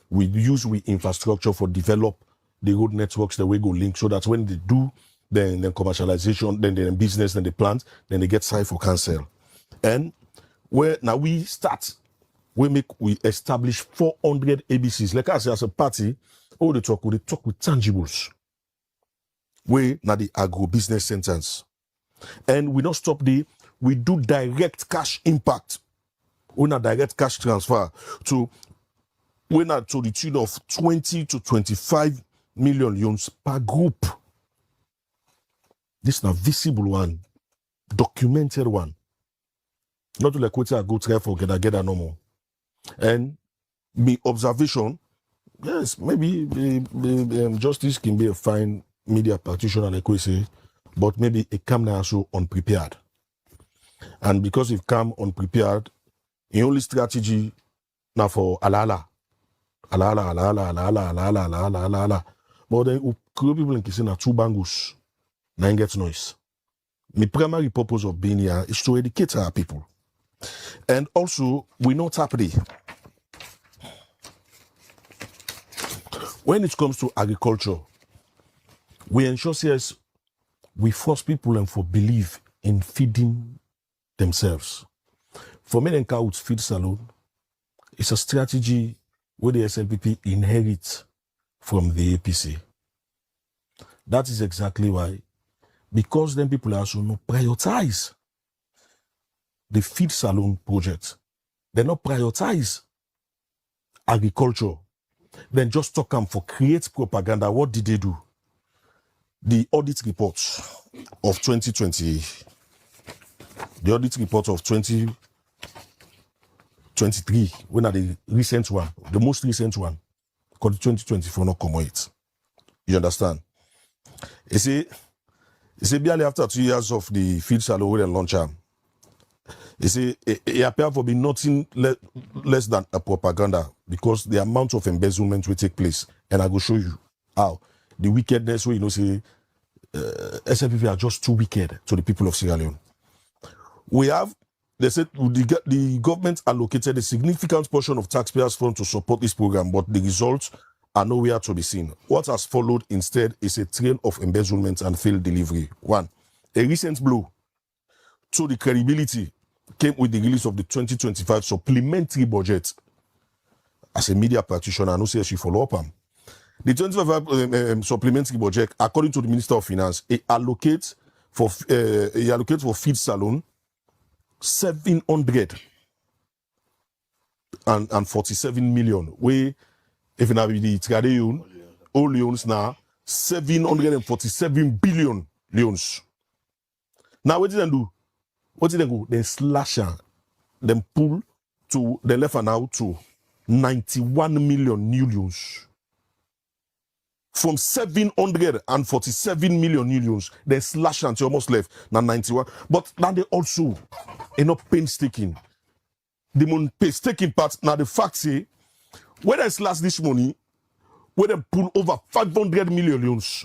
we use infrastructure for develop the road networks that we go link so that when they do then commercialization, then the business, then they plant, then they get site for cancel. And where now we establish 400 ABCs. Like I say, as a party, all the talk with tangibles. We now the agro business centers. And we don't stop there. we do direct cash impact. We not direct cash transfer to the tune of 20 to 25 million loans per group. This is a visible one, documented one. Not like what I go try for get no more. And me observation, yes, maybe justice can be a fine media practitioner, like we say, but maybe it come now so unprepared. And because it come unprepared, the only strategy now for alala. But then people in Kisina two bangus, nine gets noise. My primary purpose of being here is to educate our people. And also, we not happy. When it comes to agriculture, we ensure yes, we force people and for believe in feeding themselves. For men and cows feed salon, it's a strategy where the SLPP inherits from the APC. That is exactly why, because then people also not prioritize the feed salon project. They not prioritize agriculture. Then just talk them for create propaganda. What did they do? The audit report of 2020, the audit report of 2023, when are the recent one, the most recent one, because 2024 not come it. You understand? You see barely after 2 years of the feed salon with a launcher. You see, it appears to be nothing less than a propaganda because the amount of embezzlement will take place. And I will show you how. The wickedness where, say, SLPP are just too wicked to the people of Sierra Leone. They said the government allocated a significant portion of taxpayers' funds to support this program, but the results are nowhere to be seen. What has followed instead is a train of embezzlement and failed delivery. One, a recent blow to the credibility came with the release of the 2025 supplementary budget. As a media practitioner, I know say she follow up. The 2025 supplementary budget, according to the Minister of Finance, it allocates for feed salon 747 million. We, if you have the tradition, all loans now 747 billion loans. Now what did they do? What did they go? They slash them pull to the left and out to 91 million new loans. From 747 million new loans, they slash until almost left now 91. But now they also not painstaking. The most painstaking part now the fact say when they slash this money, when they pull over 500 million loans,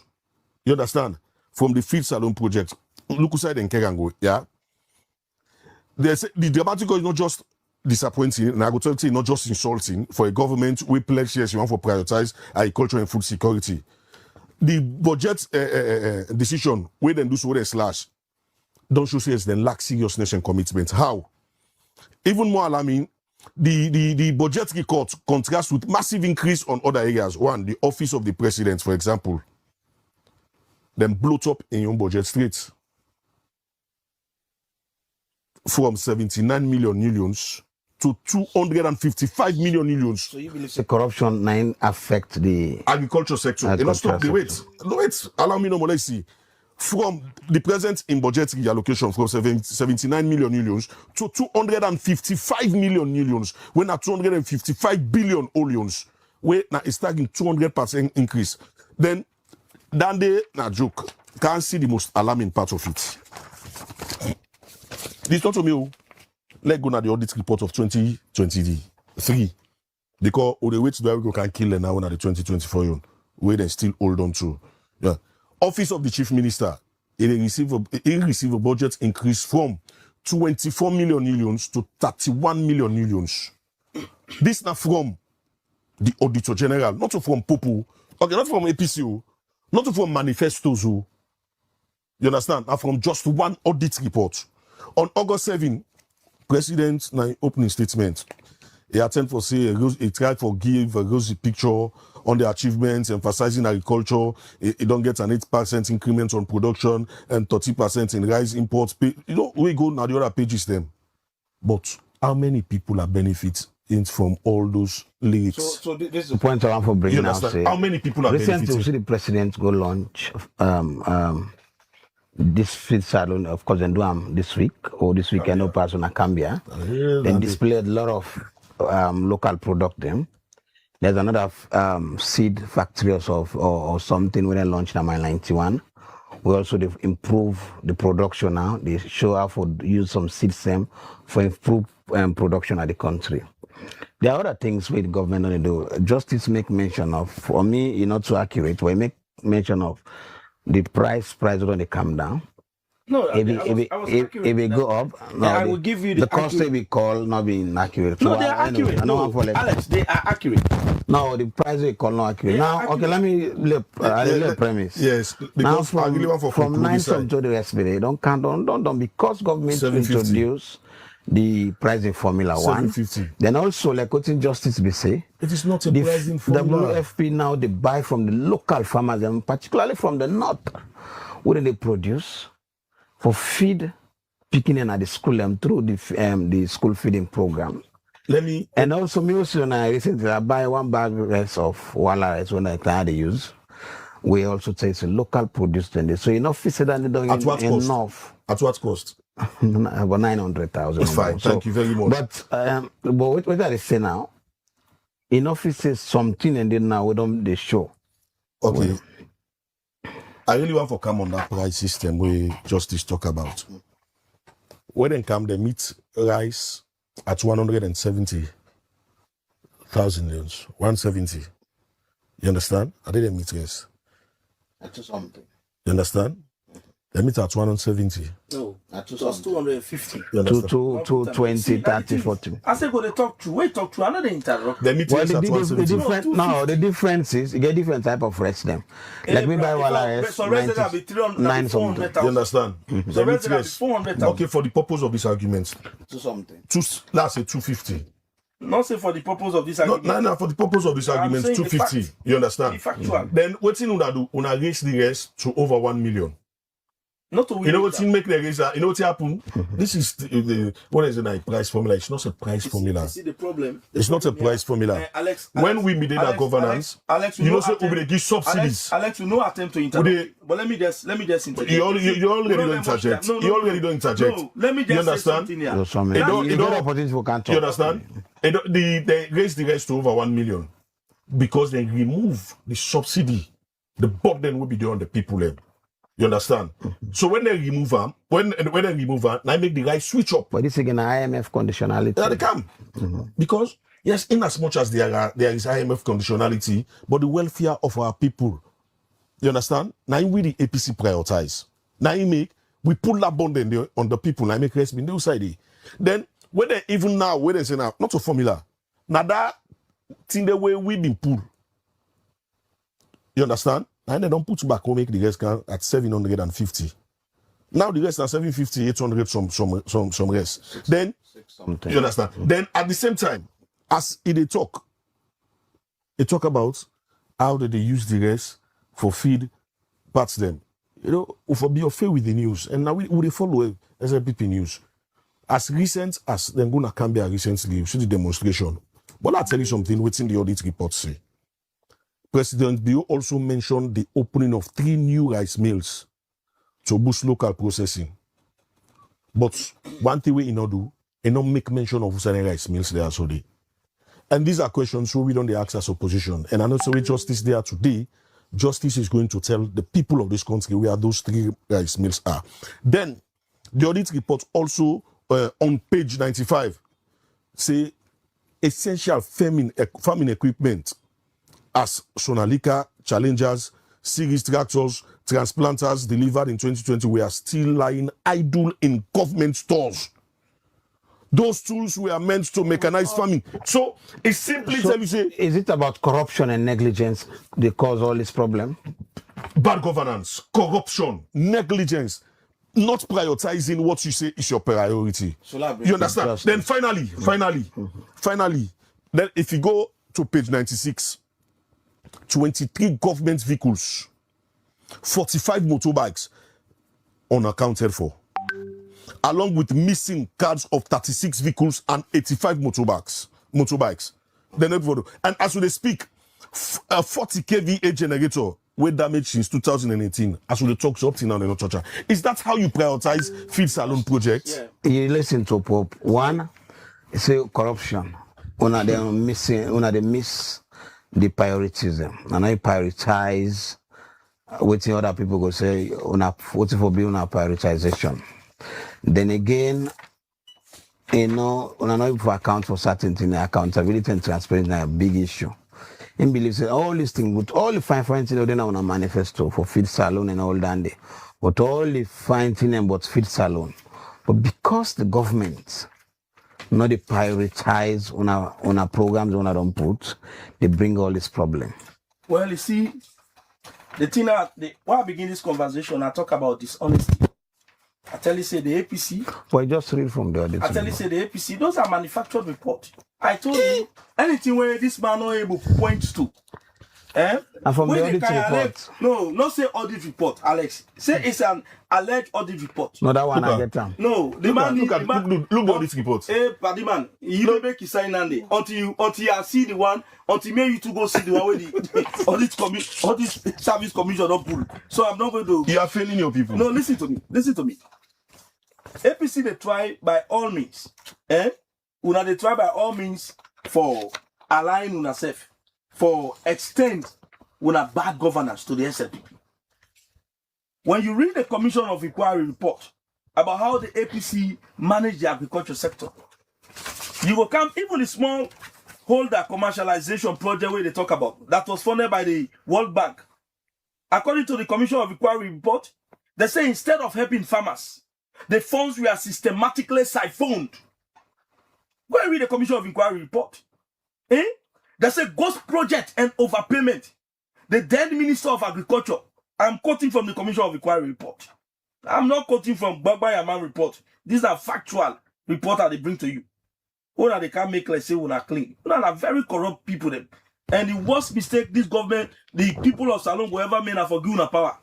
you understand? From the feed salon project, look aside and Kerango, yeah. The dramatic is not just disappointing, and I will tell you, not just insulting for a government we pledge yes, you want for prioritize agriculture and food security. The budget decision, where then do so they slash, don't show say then lack seriousness and commitment. How? Even more alarming, the budgetary cut contrasts with massive increase on other areas. One, the office of the president, for example, then bloat up in your budget straight. From 79 million millions to 255 million millions. So you believe the corruption nine affect the agriculture sector? It not stop the wait. No, wait. Allow me no more. Let's see. From the present in budgetary allocation from 79 million millions to 255 million millions. When at 255 billion millions, where now it's tagging 200% increase. Then they na joke. Can't see the most alarming part of it. This not to me. Let's go to the audit report of 2023. Because all the way to the we can kill them now on the 2024 where they still hold on to. Yeah. Office of the Chief Minister, it receive a budget increase from 24 million millions to 31 million millions. This not from the Auditor General, not from Popo, okay, not from APCO, not from manifestos. You understand? Not from just one audit report. On August 7, President, in opening statement, He attend for say he try for give a rosy picture on the achievements, emphasizing agriculture. He don't get an 8% increment on production and 30% in rice imports. You know, we go now the other pages them. But how many people are benefiting from all those lyrics? So this is the point I want for bringing out. How many people are recently, benefiting? we see the president go launch this feed salon, of course, and do this week or this weekend, no person in Cambia. Then displayed a lot of local product. There's another seed factory or something when they launched in 91. We also improve the production now. They show how to use some seed stem for improved production at the country. There are other things where the government only do. Justice make mention of, for me, you're not so accurate, we make mention of the price when they come down. No, if it go up, no, I will give you the cost they be call not being accurate. No, So they are accurate. No, Alex, they are accurate. No, the price they call not accurate. Now, okay, let me lay premise. Yes, now because from 9th of July, yesterday, don't count on because government introduce the pricing formula 1. Then also, like what Justice be say, it is not a pricing formula. WFP now they buy from the local farmers and particularly from the north, where they produce for feed picking in at the school through the school feeding program. And also me also recently I buy 1 bag rice of Wala rice when I try to use. We also say it's a local produced and so enough is that at what enough. Cost? At what cost? About 900,000. It's fine. Thank you very much. But what I say now, enough is something and then now we don't they show. Okay. I really want to come on that price system we Justice talk about. When they come, they meet rice at 170,000 leons. 170. You understand? I didn't meet rice. That's something. You understand? They meet at 170. No, it was 250. 220, 30, 40. I said, go to talk to. Wait, talk to. Another interrupt. They meet at 170. The difference is you get different type of rest them. Like me buy Wala rice, 9 something. You understand? So rest that be 400,000. Okay, for the purpose of this argument. To something. Let's say 250. Not say for the purpose of this argument. No, for the purpose of this argument, 250. You understand? Then what you do? Una raise the rest to over 1 million. Not to you know what make the raise? You know what happen? This is what is the price formula? It's not a price formula. You see the problem. It's not a price formula. Alex, when we made that governance, you know, so we give subsidies. Alex, you no attempt to interject. But let me just interject. You already don't interject. You already don't interject. No, let me just say something here. You don't opportunity for can't talk. You understand? They raise the rest to over 1 million because they remove the subsidy. The burden will be there on the people then. You understand? So when they remove them, I make the guys switch up. But this is again IMF conditionality. Yeah, they come. Because yes, in as much as there is IMF conditionality, but the welfare of our people. You understand? Now we the APC prioritize. Now we put that burden on the people. Now make rest in the side. Then when they even now, when they say now, not a formula. Now that thing the way we been pulled. You understand? And they don't put back or make the rest at 750. Now the rest are 750, 800, some rest. Then, you understand? Then at the same time, as they talk about how did they use the rest for feed parts them. You know, if be afraid with the news, and now we follow SLPP news. As recent as them gonna Cambia recently, you see the demonstration. But I'll tell you something, what's in the audit report say. President Bio also mentioned the opening of 3 new rice mills to boost local processing. But one thing we do, not make mention of certain rice mills there so they. And these are questions we don't ask as opposition. And I know so with Justice there today, Justice is going to tell the people of this country where those 3 rice mills are. Then the audit report also on page 95 say essential farming equipment as Sonalika, Challengers, series tractors, transplanters delivered in 2020 were still lying idle in government stores. Those tools were meant to mechanize farming. So it simply tells you, say, is it about corruption and negligence that cause all this problem? Bad governance, corruption, negligence, not prioritizing what you say is your priority. You understand? Then finally, Then if you go to page 96, 23 government vehicles, 45 motorbikes unaccounted for, along with missing cards of 36 vehicles and 85 motorbikes. Then everybody, and as we speak, a 40 kVA generator were damaged since 2018. As we talk up till now, no church. Is that how you prioritize field salon projects? Yeah. You listen to Pope. One, say corruption. They miss the prioritism. And I prioritize what other people go say, what for being a prioritization. Then again, you know, if we account for certain things, accountability and transparency are a big issue. He believes that all these things, but all the fine things they on a manifesto for feed salon and all that day. But all the fine things about feed salon. But because the government not they prioritize on our programs on our own put, they bring all this problem. Well, you see, the thing that why I begin this conversation, I talk about dishonesty. I tell you, say the APC. Well, just read from the other. I tell you, say the APC. Those are manufactured reports. I told you anything where this man not able to point to. And from the audit report. No, not say audit report, Alex. Say it's an alleged audit report. No, that one I get them. No, the man look at the audit report. But the man, you don't make his sign on until you see the one, until maybe you to go see the one where the audit service commission don't pull. So I'm not going to. You are failing your people. No, listen to me. Listen to me. APC they try by all means. Una they try by all means for align una self, for extend una bad governance to the SLPP. When you read the Commission of Inquiry report about how the APC manage the agriculture sector, you will come even the small holder commercialization project where they talk about that was funded by the World Bank. According to the Commission of Inquiry report, they say instead of helping farmers, the funds were systematically siphoned. Go and read the Commission of Inquiry report. They say ghost project and overpayment. The then Minister of Agriculture, I'm quoting from the Commission of Inquiry report. I'm not quoting from Bagba Yaman report. These are factual reports that they bring to you. Or they can't make like say we're not clean. Are very corrupt people them. And the worst mistake this government, the people of Salon will ever made are for giving power.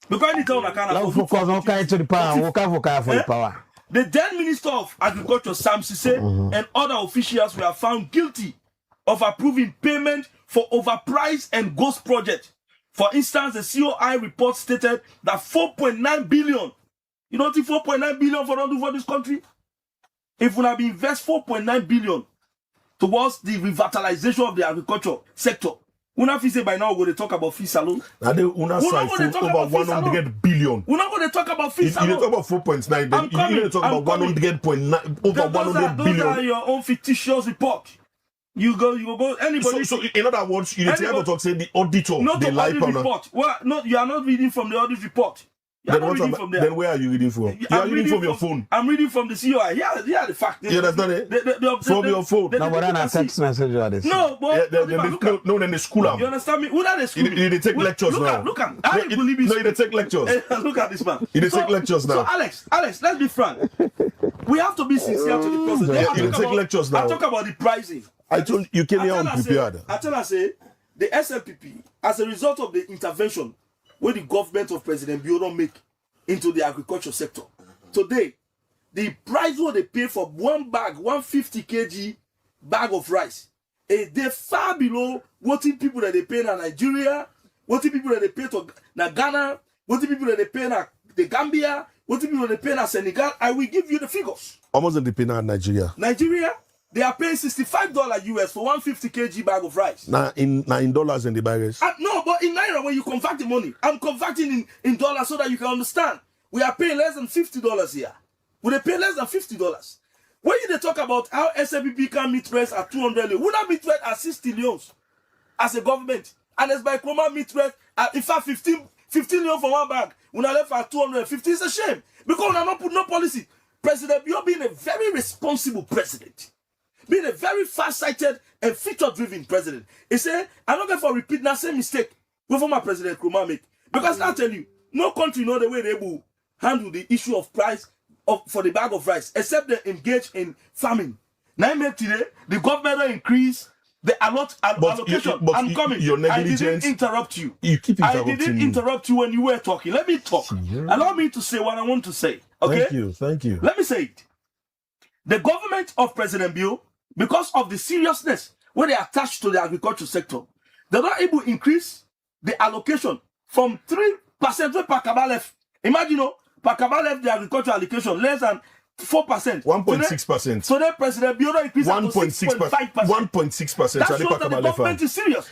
Because anytime I can't focus on to the power, for the power. The then Minister of Agriculture, Sam Sise, and other officials were found guilty of approving payment for overpriced and ghost projects. For instance, the COI report stated that 4.9 billion. You don't think 4.9 billion for this country? If we have invest 4.9 billion towards the revitalization of the agriculture sector, we not say by now we're going to talk about fish salon. Now they una say over 100 billion. We're not going to talk about fish salon. You talk about 4.9, then you need to talk about 100.9 over 100 billion. Those are your own fictitious report. You go, anybody. So in other words, you need to talk say the auditor, not the audit report. Well, no, you are not reading from the audit report. Then where are you reading from? You are reading from your phone. I'm reading from the COI. Here the fact. You understand it? From your phone. No, but then a text message or this. No, but no, then the school. You understand me? Who are the school? You take lectures now. Look at. I don't believe it. No, you take lectures. Look at this man. You take lectures now. So Alex, let's be frank. We have to be sincere to the process. You take lectures now. I talk about the pricing. I told you came here unprepared. I tell her say the SLPP, as a result of the intervention where the government of President Biodun make into the agriculture sector. Today, the price what they pay for one bag, 150 kg bag of rice, they're far below what people that they pay in Nigeria, what people that they pay to Ghana, what people that they pay in the Gambia, what people that they pay in Senegal. I will give you the figures. Almost they pay in Nigeria. Nigeria, they are paying $65 US for 150 kg bag of rice. Now in dollars in the bags. No, but in Naira, when you convert the money, I'm converting in dollars so that you can understand. We are paying less than $50 here. We they pay less than $50. When you talk about how SLPP can meet rest at 200 million, we not meet rest at 60 million as a government. And as by Kroma meet rest at, in fact, 15 million for one bag. We not left at 250. It's a shame. Because we are not put no policy. President, you're being a very responsible president. Being a very far-sighted and future-driven president. He said, I'm not going to repeat that same mistake with former President Kroma make. Because I'll tell you, no country know the way they will handle the issue of price for the bag of rice, except they engage in farming. Now today, the government will increase the allocation. I'm coming. Your negligence. I didn't interrupt you. You keep interrupting. I didn't interrupt you when you were talking. Let me talk. Allow me to say what I want to say. Okay? Thank you. Let me say it. The government of President Bio, because of the seriousness when they attach to the agriculture sector, they're not able to increase the allocation from 3% to Pakaba left. Imagine, Pakaba left the agricultural allocation less than 4%. 1.6%. So then President Bio increased 1.5%. 1.6%. That shows that the government is serious.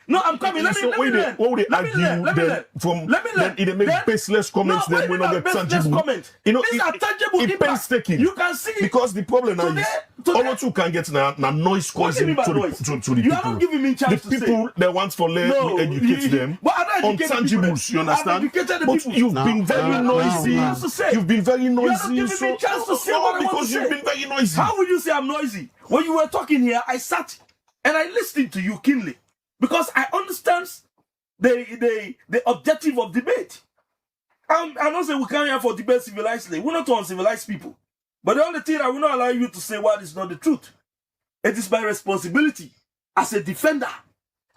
No, I'm coming. Let me learn. What would they argue then from then it makes baseless comments then we not get tangible. These are tangible it painstaking. You can see because the problem now is all what you can get now noise causing to the people. You are not giving me chance the people that want for we educate them on tangibles, you understand? But you've been very noisy. You've been very noisy. You are not giving me chance to say what I want to say. You've been very noisy. How would you say I'm noisy? When you were talking here, I sat and I listened to you keenly. Because I understand the objective of debate. I'm not saying we can't have for debate civilizedly. We're not uncivilized people. But the only thing I will not allow you to say what is not the truth. It is my responsibility as a defender,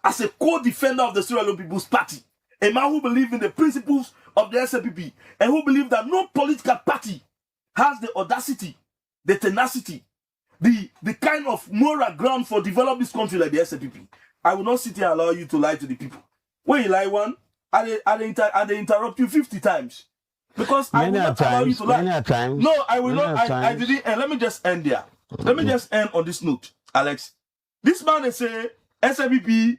as a co-defender of the Sierra Leone People's Party, a man who believes in the principles of the SLPP, and who believes that no political party has the audacity, the tenacity, the kind of moral ground for developing this country like the SLPP. I will not sit here and allow you to lie to the people. When you lie one, I interrupt you 50 times. Because I will not allow you to lie. No, I will not. I didn't. And let me just end there. Let me just end on this note, Alex. This man is saying SLPP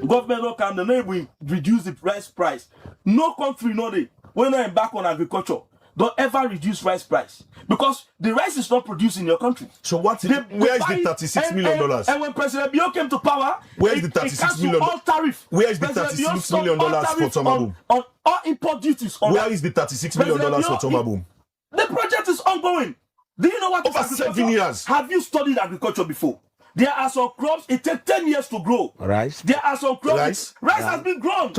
government will come, the neighbor reduce the rice price. No country, no day. When I embark on agriculture, don't ever reduce rice price because the rice is not produced in your country. So where is the $36 million? And when President Bio came to power, where is the $36 million? All tariff. Where is the $36 million for Tomaboom? On all import duties. Where is the $36 million for Tomaboom? The project is ongoing. Do you know what? Over 7 years. Have you studied agriculture before? There are some crops, it takes 10 years to grow. Rice. There are some crops. Rice has been grown. I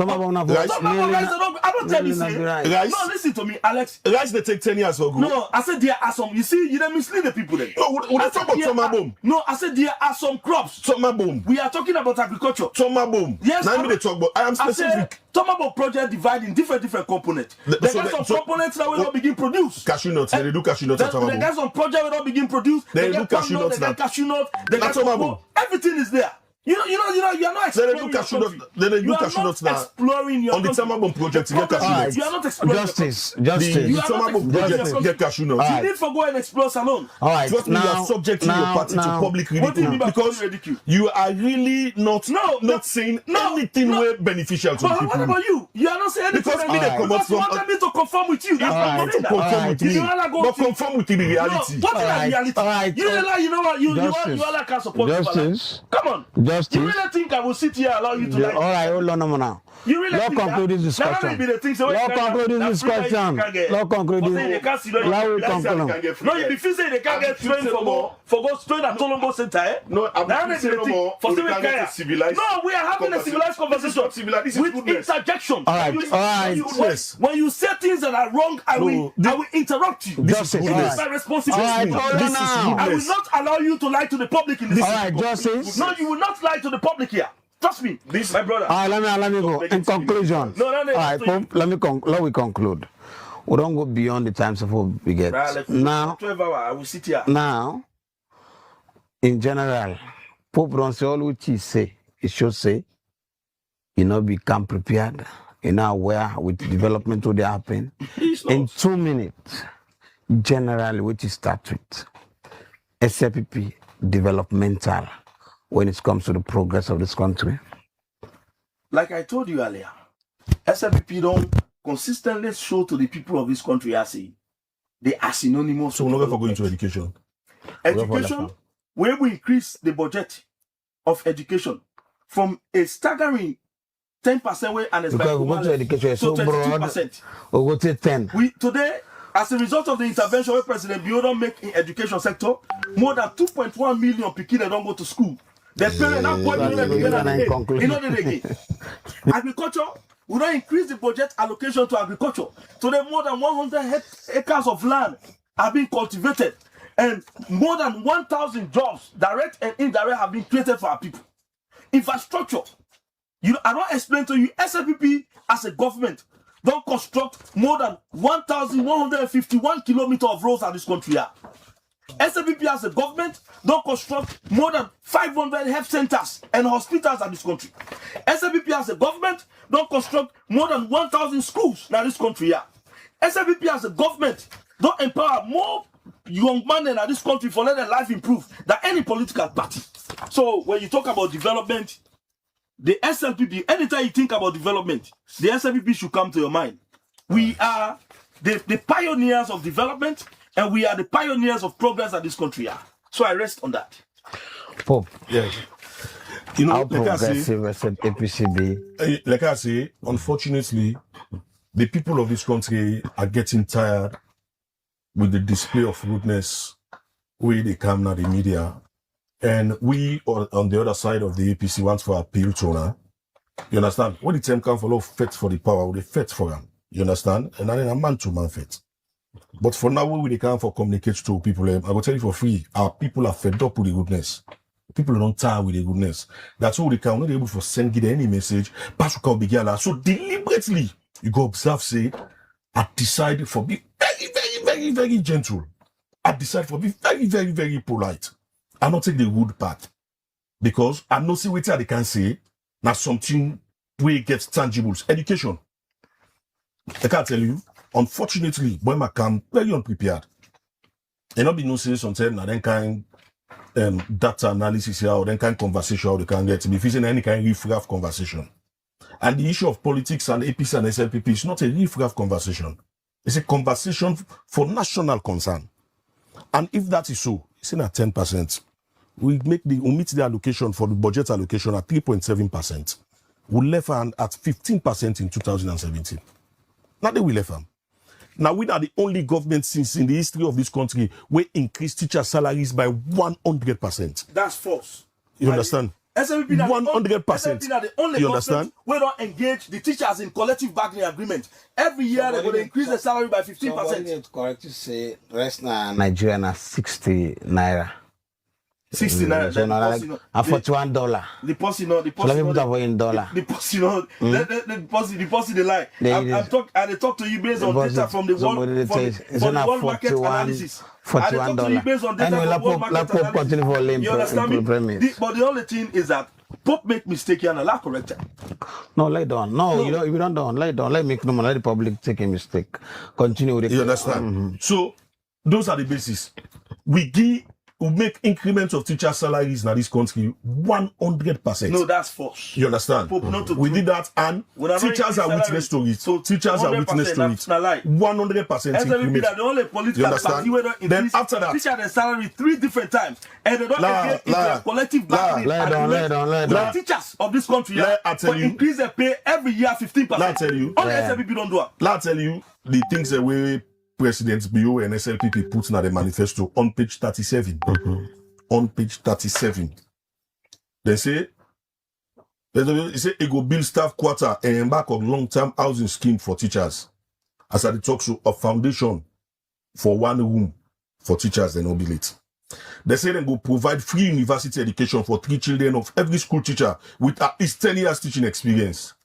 don't tell you, say. Rice. No, listen to me, Alex. Rice, they take 10 years to grow. No, I said there are some. You see, you don't mislead the people then. No, we're talking about Tomaboom. No, I said there are some crops. Tomaboom. We are talking about agriculture. Tomaboom. Yes. Now they talk about. I am specific. Tomaboom project divided in different components. There are some components that will not begin produce. Cashew nuts. They do cashew nuts at Tomaboom. There are some projects will not begin produce. They do cashew nuts. They cashew nuts. They get Tomaboom. Everything is there. You are not exploring your country. You are not exploring your on the Tomaboom project to get cashew nuts. You are not exploring Justice. The Tomaboom project to get cashew nuts. You need to go and explore salon. All right. Trust me, you are subjecting your party to public ridicule because you are really not saying anything way beneficial to the people. What about you? You are not saying anything. Because you wanted me to conform with you. That's not to conform with me. But conform with the reality. What is reality? You know what? You all can support Justice. Come on. Justice. You really think I will sit here and allow you to lie? All right, hold on now. You really Let's conclude this discussion. Let's conclude this discussion. Let's conclude this. No, you be saying they can't get trained for go train at Tolombo Center, eh? No, I'm not saying no more. No, we are having a civilized conversation with interjection. All right. When you say things that are wrong, I will interrupt you. This is my responsibility. I will not allow you to lie to the public in this. All right, Justice. No, you will not lie to the public here. Trust me, this my brother. All right, let me go. In conclusion, all right, let me conclude. We don't go beyond the times of what we get. Now, 12 hours, I will sit here. Now, in general, Pope don't say all which he say. He should say, become prepared, aware with development to happen. In 2 minutes, generally, which is start with SLPP developmental. When it comes to the progress of this country? Like I told you earlier, SLPP don't consistently show to the people of this country as they are synonymous. So we're not going to education. Education, where we increase the budget of education from a staggering 10% way and because we go to education so broad, we go to 10. Today, as a result of the intervention where President Bio make in education sector, more than 2.1 million people don't go to school. The parents are going again. Agriculture, we don't increase the budget allocation to agriculture. Today, more than 100 acres of land are being cultivated. And more than 1,000 jobs, direct and indirect, have been created for our people. Infrastructure. I don't explain to you, SLPP as a government don't construct more than 1,151 kilometers of roads in this country. SLPP as a government don't construct more than 500 health centers and hospitals in this country. SLPP as a government don't construct more than 1,000 schools in this country. SLPP as a government don't empower more young men in this country for letting their life improve than any political party. So when you talk about development, the SLPP, anytime you think about development, the SLPP should come to your mind. We are the pioneers of development, and we are the pioneers of progress that this country are. So I rest on that. Pope. Yes. You know, like I say, unfortunately, the people of this country are getting tired with the display of rudeness where they come now the media. And we, on the other side of the APC, want to appeal to her. You understand? When the time comes for love, fight for the power, they fight for them. You understand? And then a man-to-man fight. But for now, when they come for communicate to people, I will tell you for free, our people are fed up with the goodness. People are not tired with the goodness. That's why they can not able to send you any message. So deliberately, you go observe, say, I decided for be very, very, very, very gentle. I decided for be very, very, very polite. I not take the rude part. Because I know see what they can say. Now something where it gets tangibles. Education. I can't tell you. Unfortunately, Boima come very unprepared. And not be no serious on saying, now then kind data analysis here, or then kind conversation how they can get to be facing any kind of riff-raff conversation. And the issue of politics and APC and SLPP is not a riff-raff conversation. It's a conversation for national concern. And if that is so, it's in at 10%. We meet the allocation for the budget allocation at 3.7%. We left hand at 15% in 2017. Now they will left hand. Now we are the only government since in the history of this country where increased teacher salaries by 100%. That's false. You understand? SLPP 100%. SLPP are the only you government understand? where don't engage the teachers in collective bargaining agreement. Every year they're going to increase the salary by 15%. It's correct to say rest now Nigeria na 60 naira. 60 naira. So now like $41. The post, you know, the post, so let me put that in dollar. The post, you know, the post, the lie. I talk to you based on data from the world market analysis. $41. Based on data anyway, from world market Pope continue for lame. You understand me? But the only thing is that Pope make mistake here and Allah correct it. No, lay down. No, you don't down. Lay down. Let me no let the public take a mistake. Continue with it. You understand? So those are the basis. We make increments of teacher salaries in this country 100%. No, that's false. You understand? Pope, we did that, and teachers are witness to it. So teachers are witness to it. 100% increment. The only political party where then after that, teacher their salary 3 different times, and they don't engage in their collective bargaining agreement. The teachers of this country increase their pay every year 15%. Let tell you, only SLPP don't do it. Let tell you the things that we. President BO and SLPP put in the manifesto on page 37. On page 37. They say it go build staff quarter and embark on long-term housing scheme for teachers. As I talk show a foundation for 1 room for teachers, they no build it. They say they go provide free university education for 3 children of every school teacher with at least 10 years teaching experience.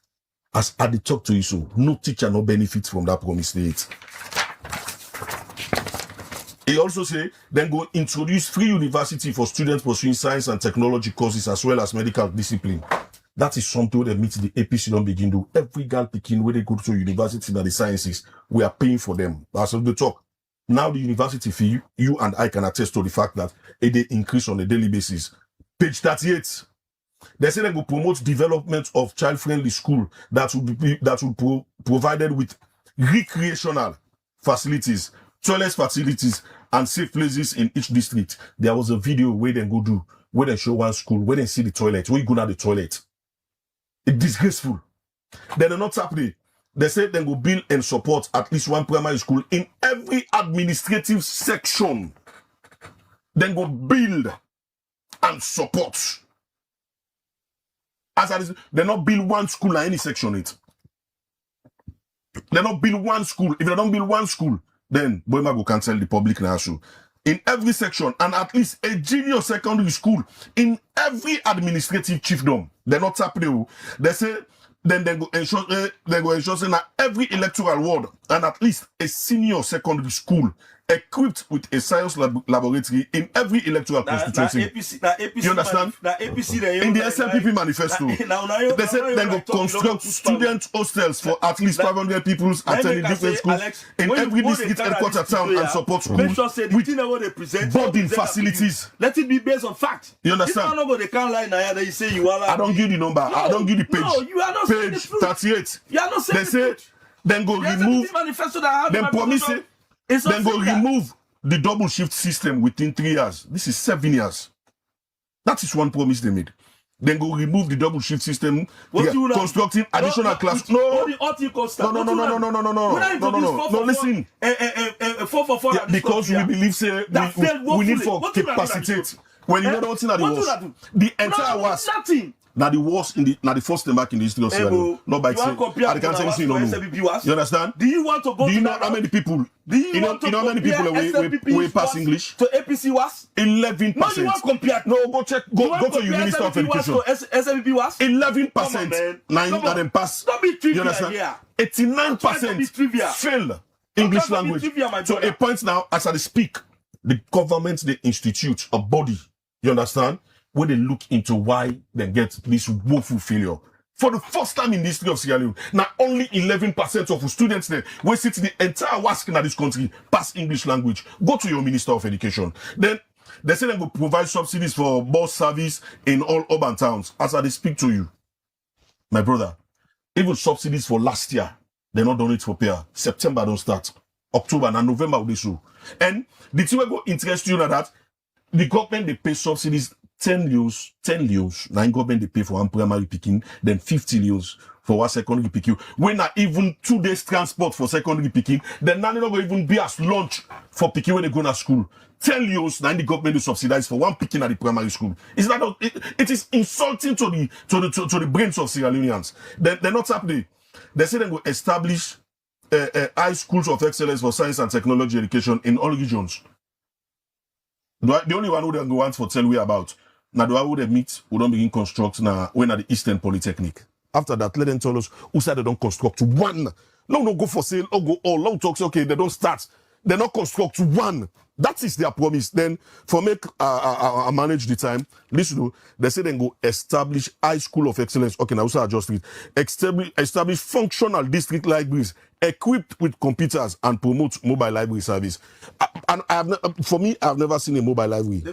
As I talk to you, so no teacher no benefit from that promise date. He also say then go introduce free university for students pursuing science and technology courses as well as medical discipline. That is something that meets the APC don't begin to. Every girl picking where they go to university in the sciences, we are paying for them. As of the talk. Now the university fee, you and I can attest to the fact that they increase on a daily basis. Page 38. They say they will promote development of child-friendly school that will be provided with recreational facilities, toilet facilities, and safe places in each district. There was a video where they go do, where they show one school, where they see the toilet, where you go to the toilet. It's disgraceful. They're not happening. They say they will build and support at least 1 primary school in every administrative section. Then go build and support. They not build 1 school in any section it. They not build 1 school. If they don't build 1 school, then Boima go cancel the public now. in every section and at least a junior secondary school in every administrative chiefdom. They're not happening. They say then they go ensure that every electoral ward and at least a senior secondary school equipped with a science laboratory in every electoral constituency. You understand? In the SLPP manifesto, they said they will construct student hostels for at least 500 people attending different schools in every district headquarters town and support schools with boarding facilities. Let it be based on fact. You understand? I don't give the number. I don't give the page. No, you are not page 38. You are not saying they say then go remove. Then promise it. Then go remove the double shift system within 3 years. This is 7 years. That is one promise they made. Then go remove the double shift system. Constructing additional class. No, listen. Because we believe we need for capacitate. When you know what thing that was, the entire was nothing. Now the worst in the first mark in the history of Sierra Leone. Not by saying I can't say you understand? Do you want to go? Do you know how many people? Do you know how many people we pass English? To APC was 11%. No, you want compare? No, go check. Go to your Minister of Education. SLPP was 11%. 9 of them pass. Don't be trivial. You understand? 89% fail English language. So a point now, as I speak, the government they institute a body. You understand? Where they look into why they get this woeful failure. For the first time in the history of Sierra Leone, now only 11% of students there, where sit the entire WASC in this country, pass English language. Go to your Minister of Education. Then they say they will provide subsidies for bus service in all urban towns. As I speak to you, my brother, even subsidies for last year, they're not done it for pair. September don't start. October and November will be so. And the thing will go interest you that the government they pay subsidies 10 leos. Now government they pay for one primary picking, then 50 leos for one secondary picking. When not even 2 days transport for secondary picking, then none not going even be as lunch for picking when they go to school. 10 leos now the government will subsidize for one picking at the primary school. Is that not, it is insulting to the brains of Sierra Leoneans. They're not happening. They say they will establish high schools of excellence for science and technology education in all regions. The only one who they go want for tell we about. Now, the one who they meet, who don't begin construct now when at the Eastern Polytechnic. After that, let them tell us who said they don't construct one. No, go for sale or go all. Long talks, okay, they don't start. They not construct one. That is their promise. Then, for make manage the time, listen, they say they go establish high school of excellence. Okay, now also adjust it. Establish functional district libraries equipped with computers and promote mobile library service. And for me, I've never seen a mobile library.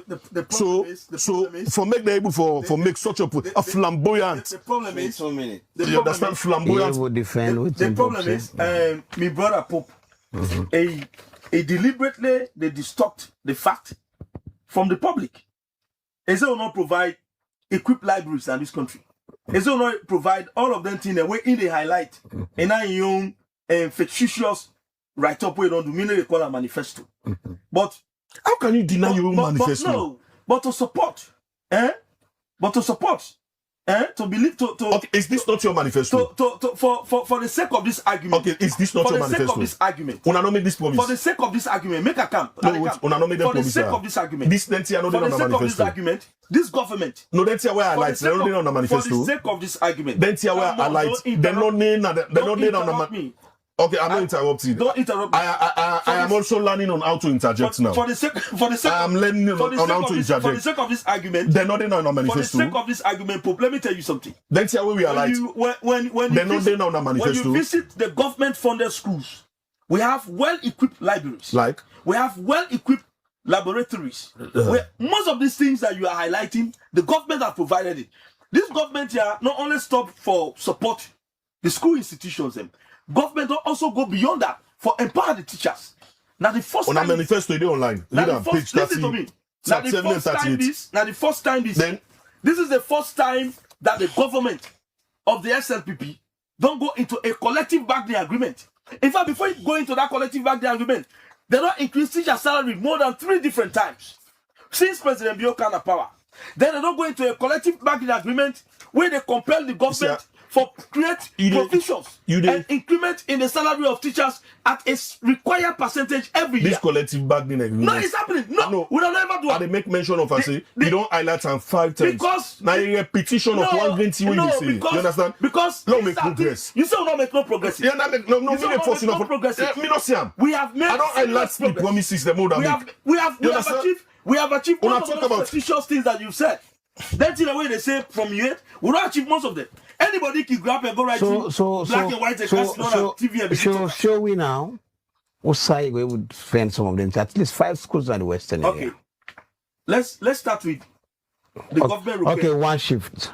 For make them able for make such a flamboyant. The problem is so many. You understand flamboyant? The problem is, my brother Pope, deliberately they distort the fact from the public. They will not provide equipped libraries in this country. They will not provide all of them things the way in the highlight and I young fictitious write up we don't do meaning they call a manifesto. But how can you deny your own manifesto? But to support, to believe okay, is this not your manifesto? For the sake of this argument. Okay, is this not your manifesto? For the sake of this argument. Una not make this promise. For the sake of this argument, make a camp. Una not make that promise. For the sake of this argument. This then not for the sake of this argument, this government. No, that's where I like. They're not on the manifesto. For the sake of this argument. That's where I like. They're not named on the manifesto. Okay, I'm not interrupting. Don't interrupt. I am also learning on how to interject now. For the sake I am learning on how to interject. For the sake of this argument, they're not in on the manifesto. For the sake of this argument, Pope, let me tell you something. That's where we are like. They're not in on the manifesto. When you visit the government-funded schools, we have well-equipped libraries. Like? We have well-equipped laboratories. Where most of these things that you are highlighting, the government has provided it. This government here not only stop for support the school institutions, government also go beyond that for empower the teachers. Now the first on time a manifesto they online. Listen to me. Now the first time this is the first time that the government of the SLPP don't go into a collective bargaining agreement. In fact, before you go into that collective bargaining agreement, they don't increase teacher salary more than 3 different times since President Bio came to power. Then they don't go into a collective bargaining agreement where they compel the government for create provisions and increment in the salary of teachers at a required percentage every year. This collective bargaining agreement. No, it's happening. No, we don't ever do it. They make mention of us. You don't highlight them 5 times. Because now a repetition of one green tea when you say. You understand? Because no make progress. You say we don't make no progress. Yeah, no, me not forcing no progress. Me not see them. We have made. I don't highlight the promises the more than we have achieved most of those prestigious things that you've said. That's in the way they say from you, we don't achieve most of them. Anybody can grab and go right to black and white and cast on TV and show we now. What side we would spend some of them to at least 5 schools in the Western area. Okay. Let's start with the government repair. Okay, one shift.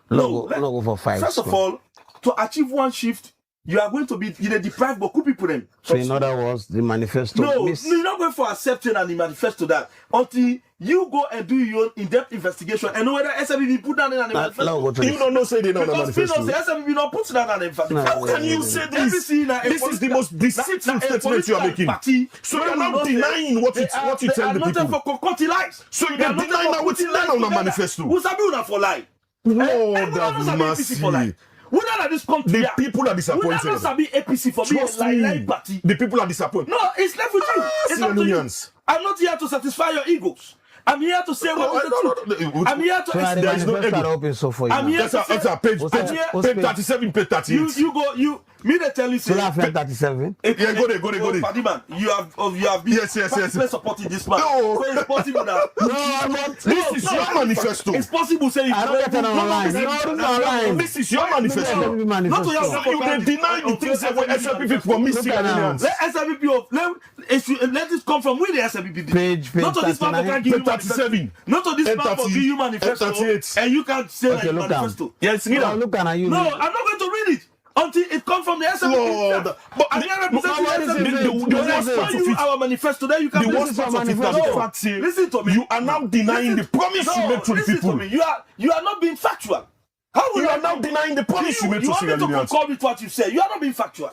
No, for 5 First schools. of all, to achieve one shift, you are going to be deprived Boku people them. So in other words, the manifesto. No, you're not going for accepting and the manifesto that until you go and do your in-depth investigation and know whether SLPP put that in an manifesto. You don't know say they don't because manifesto. Because SLPP not put that in an manifesto. How can you say this? This is the most deceitful statement you are making. So you are not denying what you tell the people. They are not for concocted lies. So you are denying what you learn on a manifesto. Who's a for lie? Lord have mercy. We not this country. The people are disappointed. We not be APC for being a party. The people are disappointed. No, it's left with you. It's up to you. I'm not here to satisfy your egos. I'm here to say what is the truth. I'm here to there is no ego. I'm here to say page 37, page 38. Me they tell you say 37. Yeah, go there. Padiman, you have been yes. supporting this man. No. So it's possible that I'm not. This is your manifesto. It's possible say I don't get it online. This is your manifesto. Not to your So you can deny the things that were SLPP for missing Ghanaians. Let SLPP let it come from where the SLPP Page not to this man can give you 37. Not to this man for give you manifesto. 38. And you can't say that manifesto. Yes, look at you. No, I'm not going to read it until it comes from the SLPP. Lord, but I'm here representing the SLPP. You our manifesto, then you can listen to me. You are now denying the promise you made to the people. Listen to me. You are not being factual. How will you are now denying the promise you made to Sierra Leoneans? You want me to concur with what you say. You are not being factual.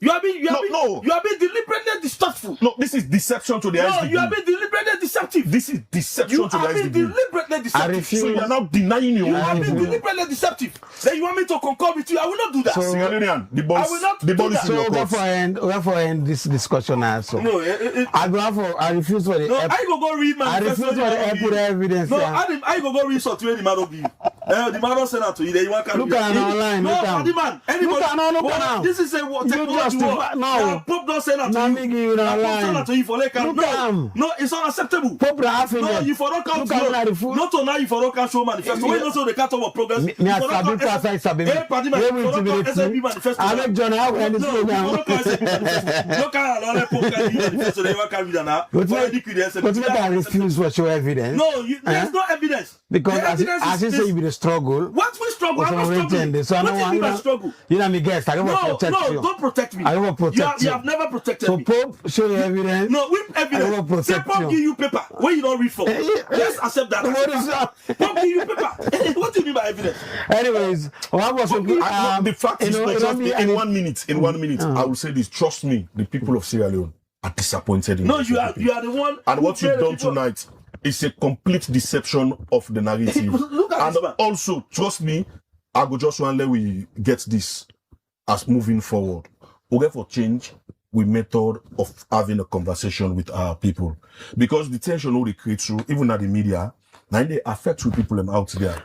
You are being deliberately distasteful. No, this is deception to the SLPP. No, you are being deliberately deceptive. This is deception to the SLPP. You are being deliberately deceptive. So you are now denying your You are being deliberately deceptive. Then you want me to concur with you? I will not do that. Sierra Leonean, the ball is in your court. So for end this discussion also. No, I refuse for the. No, I go read my. I refuse for the evidence. No, I go read something where the man will give you. The man will send out to you. Then you want to look at online. No, man. Anybody. Look at this is a technology. No, Pope don't send out to you. No, it's unacceptable. Pope no, you for not count. Not to now you for not count show manifesto. When also the cut of progress. Me I sabi pass I sabi. Hey, party man, SLPP manifesto. I make John how end this program. No, can't allow Pope can manifesto. They want to carry that now. But I refuse for show evidence. No, there's no evidence. Because as you say, you be the struggle. What we struggle? I'm not struggling. So I don't want struggle. You know me, guess. I don't want to protect you. No, don't protect me. I don't want to protect you. You have never protected me. So Pope, show you evidence. No, with evidence. I don't want to protect Pope give you paper where you don't read from. Let's accept that. What is that? Pope give you paper. What do you mean by evidence? Anyways, what was the fact is that in 1 minute, I will say this. Trust me, the people of Sierra Leone are disappointed in you are the one. And what you've done tonight is a complete deception of the narrative. And also, trust me, I go just want let we get this as moving forward. We get for change with method of having a conversation with our people. Because the tension we create through, even at the media, now they affect people out there.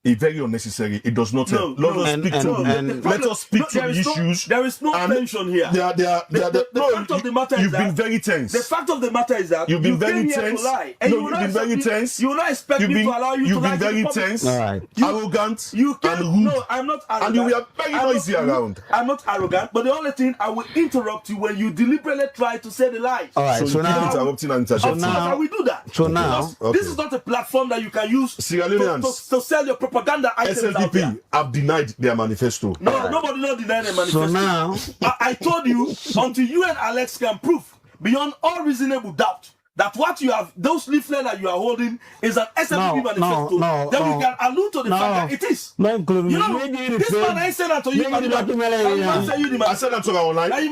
It's very unnecessary. It does not help. Let us speak to the issues. There is no tension here. The fact of the matter is that you've been very tense. The fact of the matter is that you've been very tense. You've been very tense. You will not expect me to allow you to lie. You've been very tense, arrogant, and rude. No, I'm not arrogant. And you are very noisy around. I'm not arrogant, but the only thing I will interrupt you when you deliberately try to say the lies. All right. So now interrupting and interjecting. I will do that. So now, this is not a platform that you can use to sell your propaganda items. SLPP have denied their manifesto. No, nobody not denied their manifesto. So now, I told you until you and Alex can prove beyond all reasonable doubt that what you have, those leaflets that you are holding, is an SLPP manifesto. Then we can allude to the fact that it is. No, including you know, this man I said that to you. I said that to her online. Now you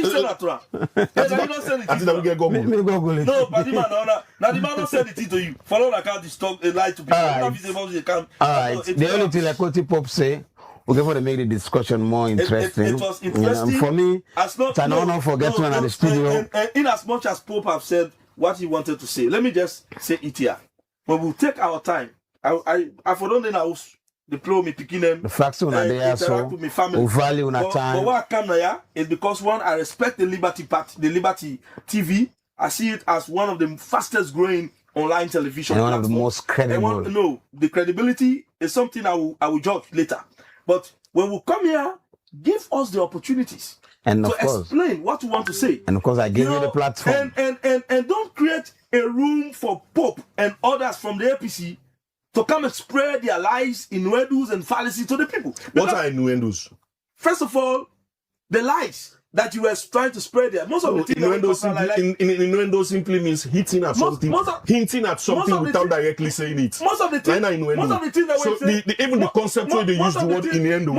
said that to her. You don't send it. I think we get Google. No, but the man, now the man don't send it to you. Follow the account, this talk, lie to people. All right. The only thing like what the Pope say, we're going to make the discussion more interesting. It was interesting. For me, it's an honor for getting at the studio. And in as much as Pope have said what he wanted to say, let me just say it here. But we'll take our time. I for don't know the pro me picking them. The facts on there, so with family. Value on time. But what I come here is because one, I respect the Liberty TV. I see it as one of the fastest growing online television and one platforms. of the most credible. The credibility is something I will judge later. But when we come here, give us the opportunities and to of course, explain what you want to say. And of course, I give you the platform. And don't create a room for Pope and others from the APC to come and spread their lies, innuendos, and fallacy to the people. What are innuendos? First of all, the lies that you were trying to spread there. Most of the things innuendo simply means hinting at something without directly saying it. Most of the things that even the concept where they use the word innuendo,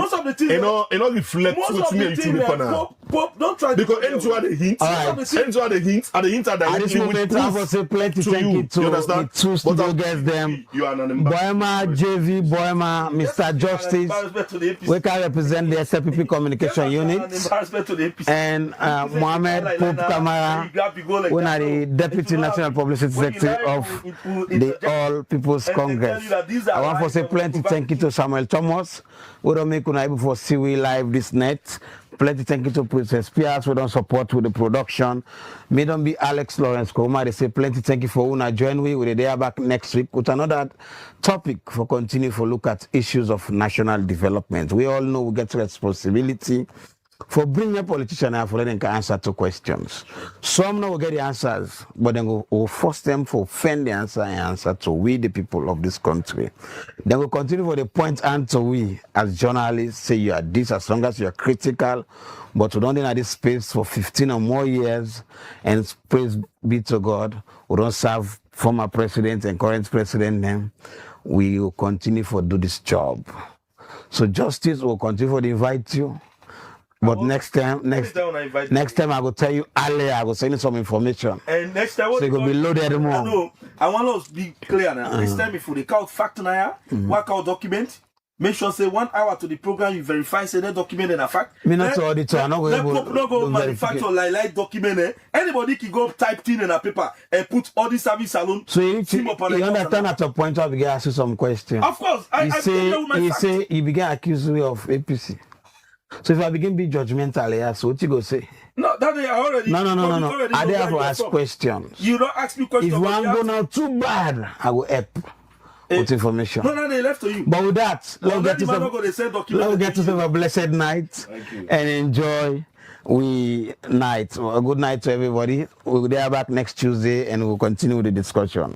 and all reflect what me to the corner. Don't try because into the hints, and the hints are directly with plenty to you. You understand? Two studio guests them. Boima, JV, Boima, Mr. Justice. We can represent the SLPP communication unit. And Mohammed Pope Kamara, who are the Deputy National Publicity Secretary of the All People's Congress. I want to say plenty thank you to Samuel Thomas, who don't make able for see we live this net. Plenty thank you to Princess Pierce, who don't support with the production. May don't be Alex Lawrence Koma. They say plenty thank you for Una join we. We'll be there back next week with another topic for continue for look at issues of national development. We all know we get responsibility for bringing a politician and for letting them answer to questions. Some now will get the answers, but then we'll force them to find the answer and answer to we, the people of this country. Then we'll continue for the point and to we, as journalists, say you are this as long as you're critical, but we don't in this space for 15 or more years, and praise be to God, we don't serve former president and current president then. We will continue for do this job. So Justice will continue to invite you. But next time I will tell you earlier, I will send you some information. And next time, so it will be loaded more. I want us to be clear now. Next time, if we count fact now, work out document, make sure say 1 hour to the program, you verify, say that document and a fact. Me not auditor, I'm not going to go manufacture like document. Anybody can go type in a paper and put all this service alone. So you understand at a point I began ask you some questions. Of course, you say you began accusing me of APC. So if I begin to be judgmental, so what you go say? No, that they are already. No. I didn't have to ask questions. You don't ask me questions. If one go now too bad, I will help with information. No, they left to you. But with that, let's get to have a blessed night and enjoy night. A good night to everybody. We'll be there back next Tuesday and we'll continue the discussion.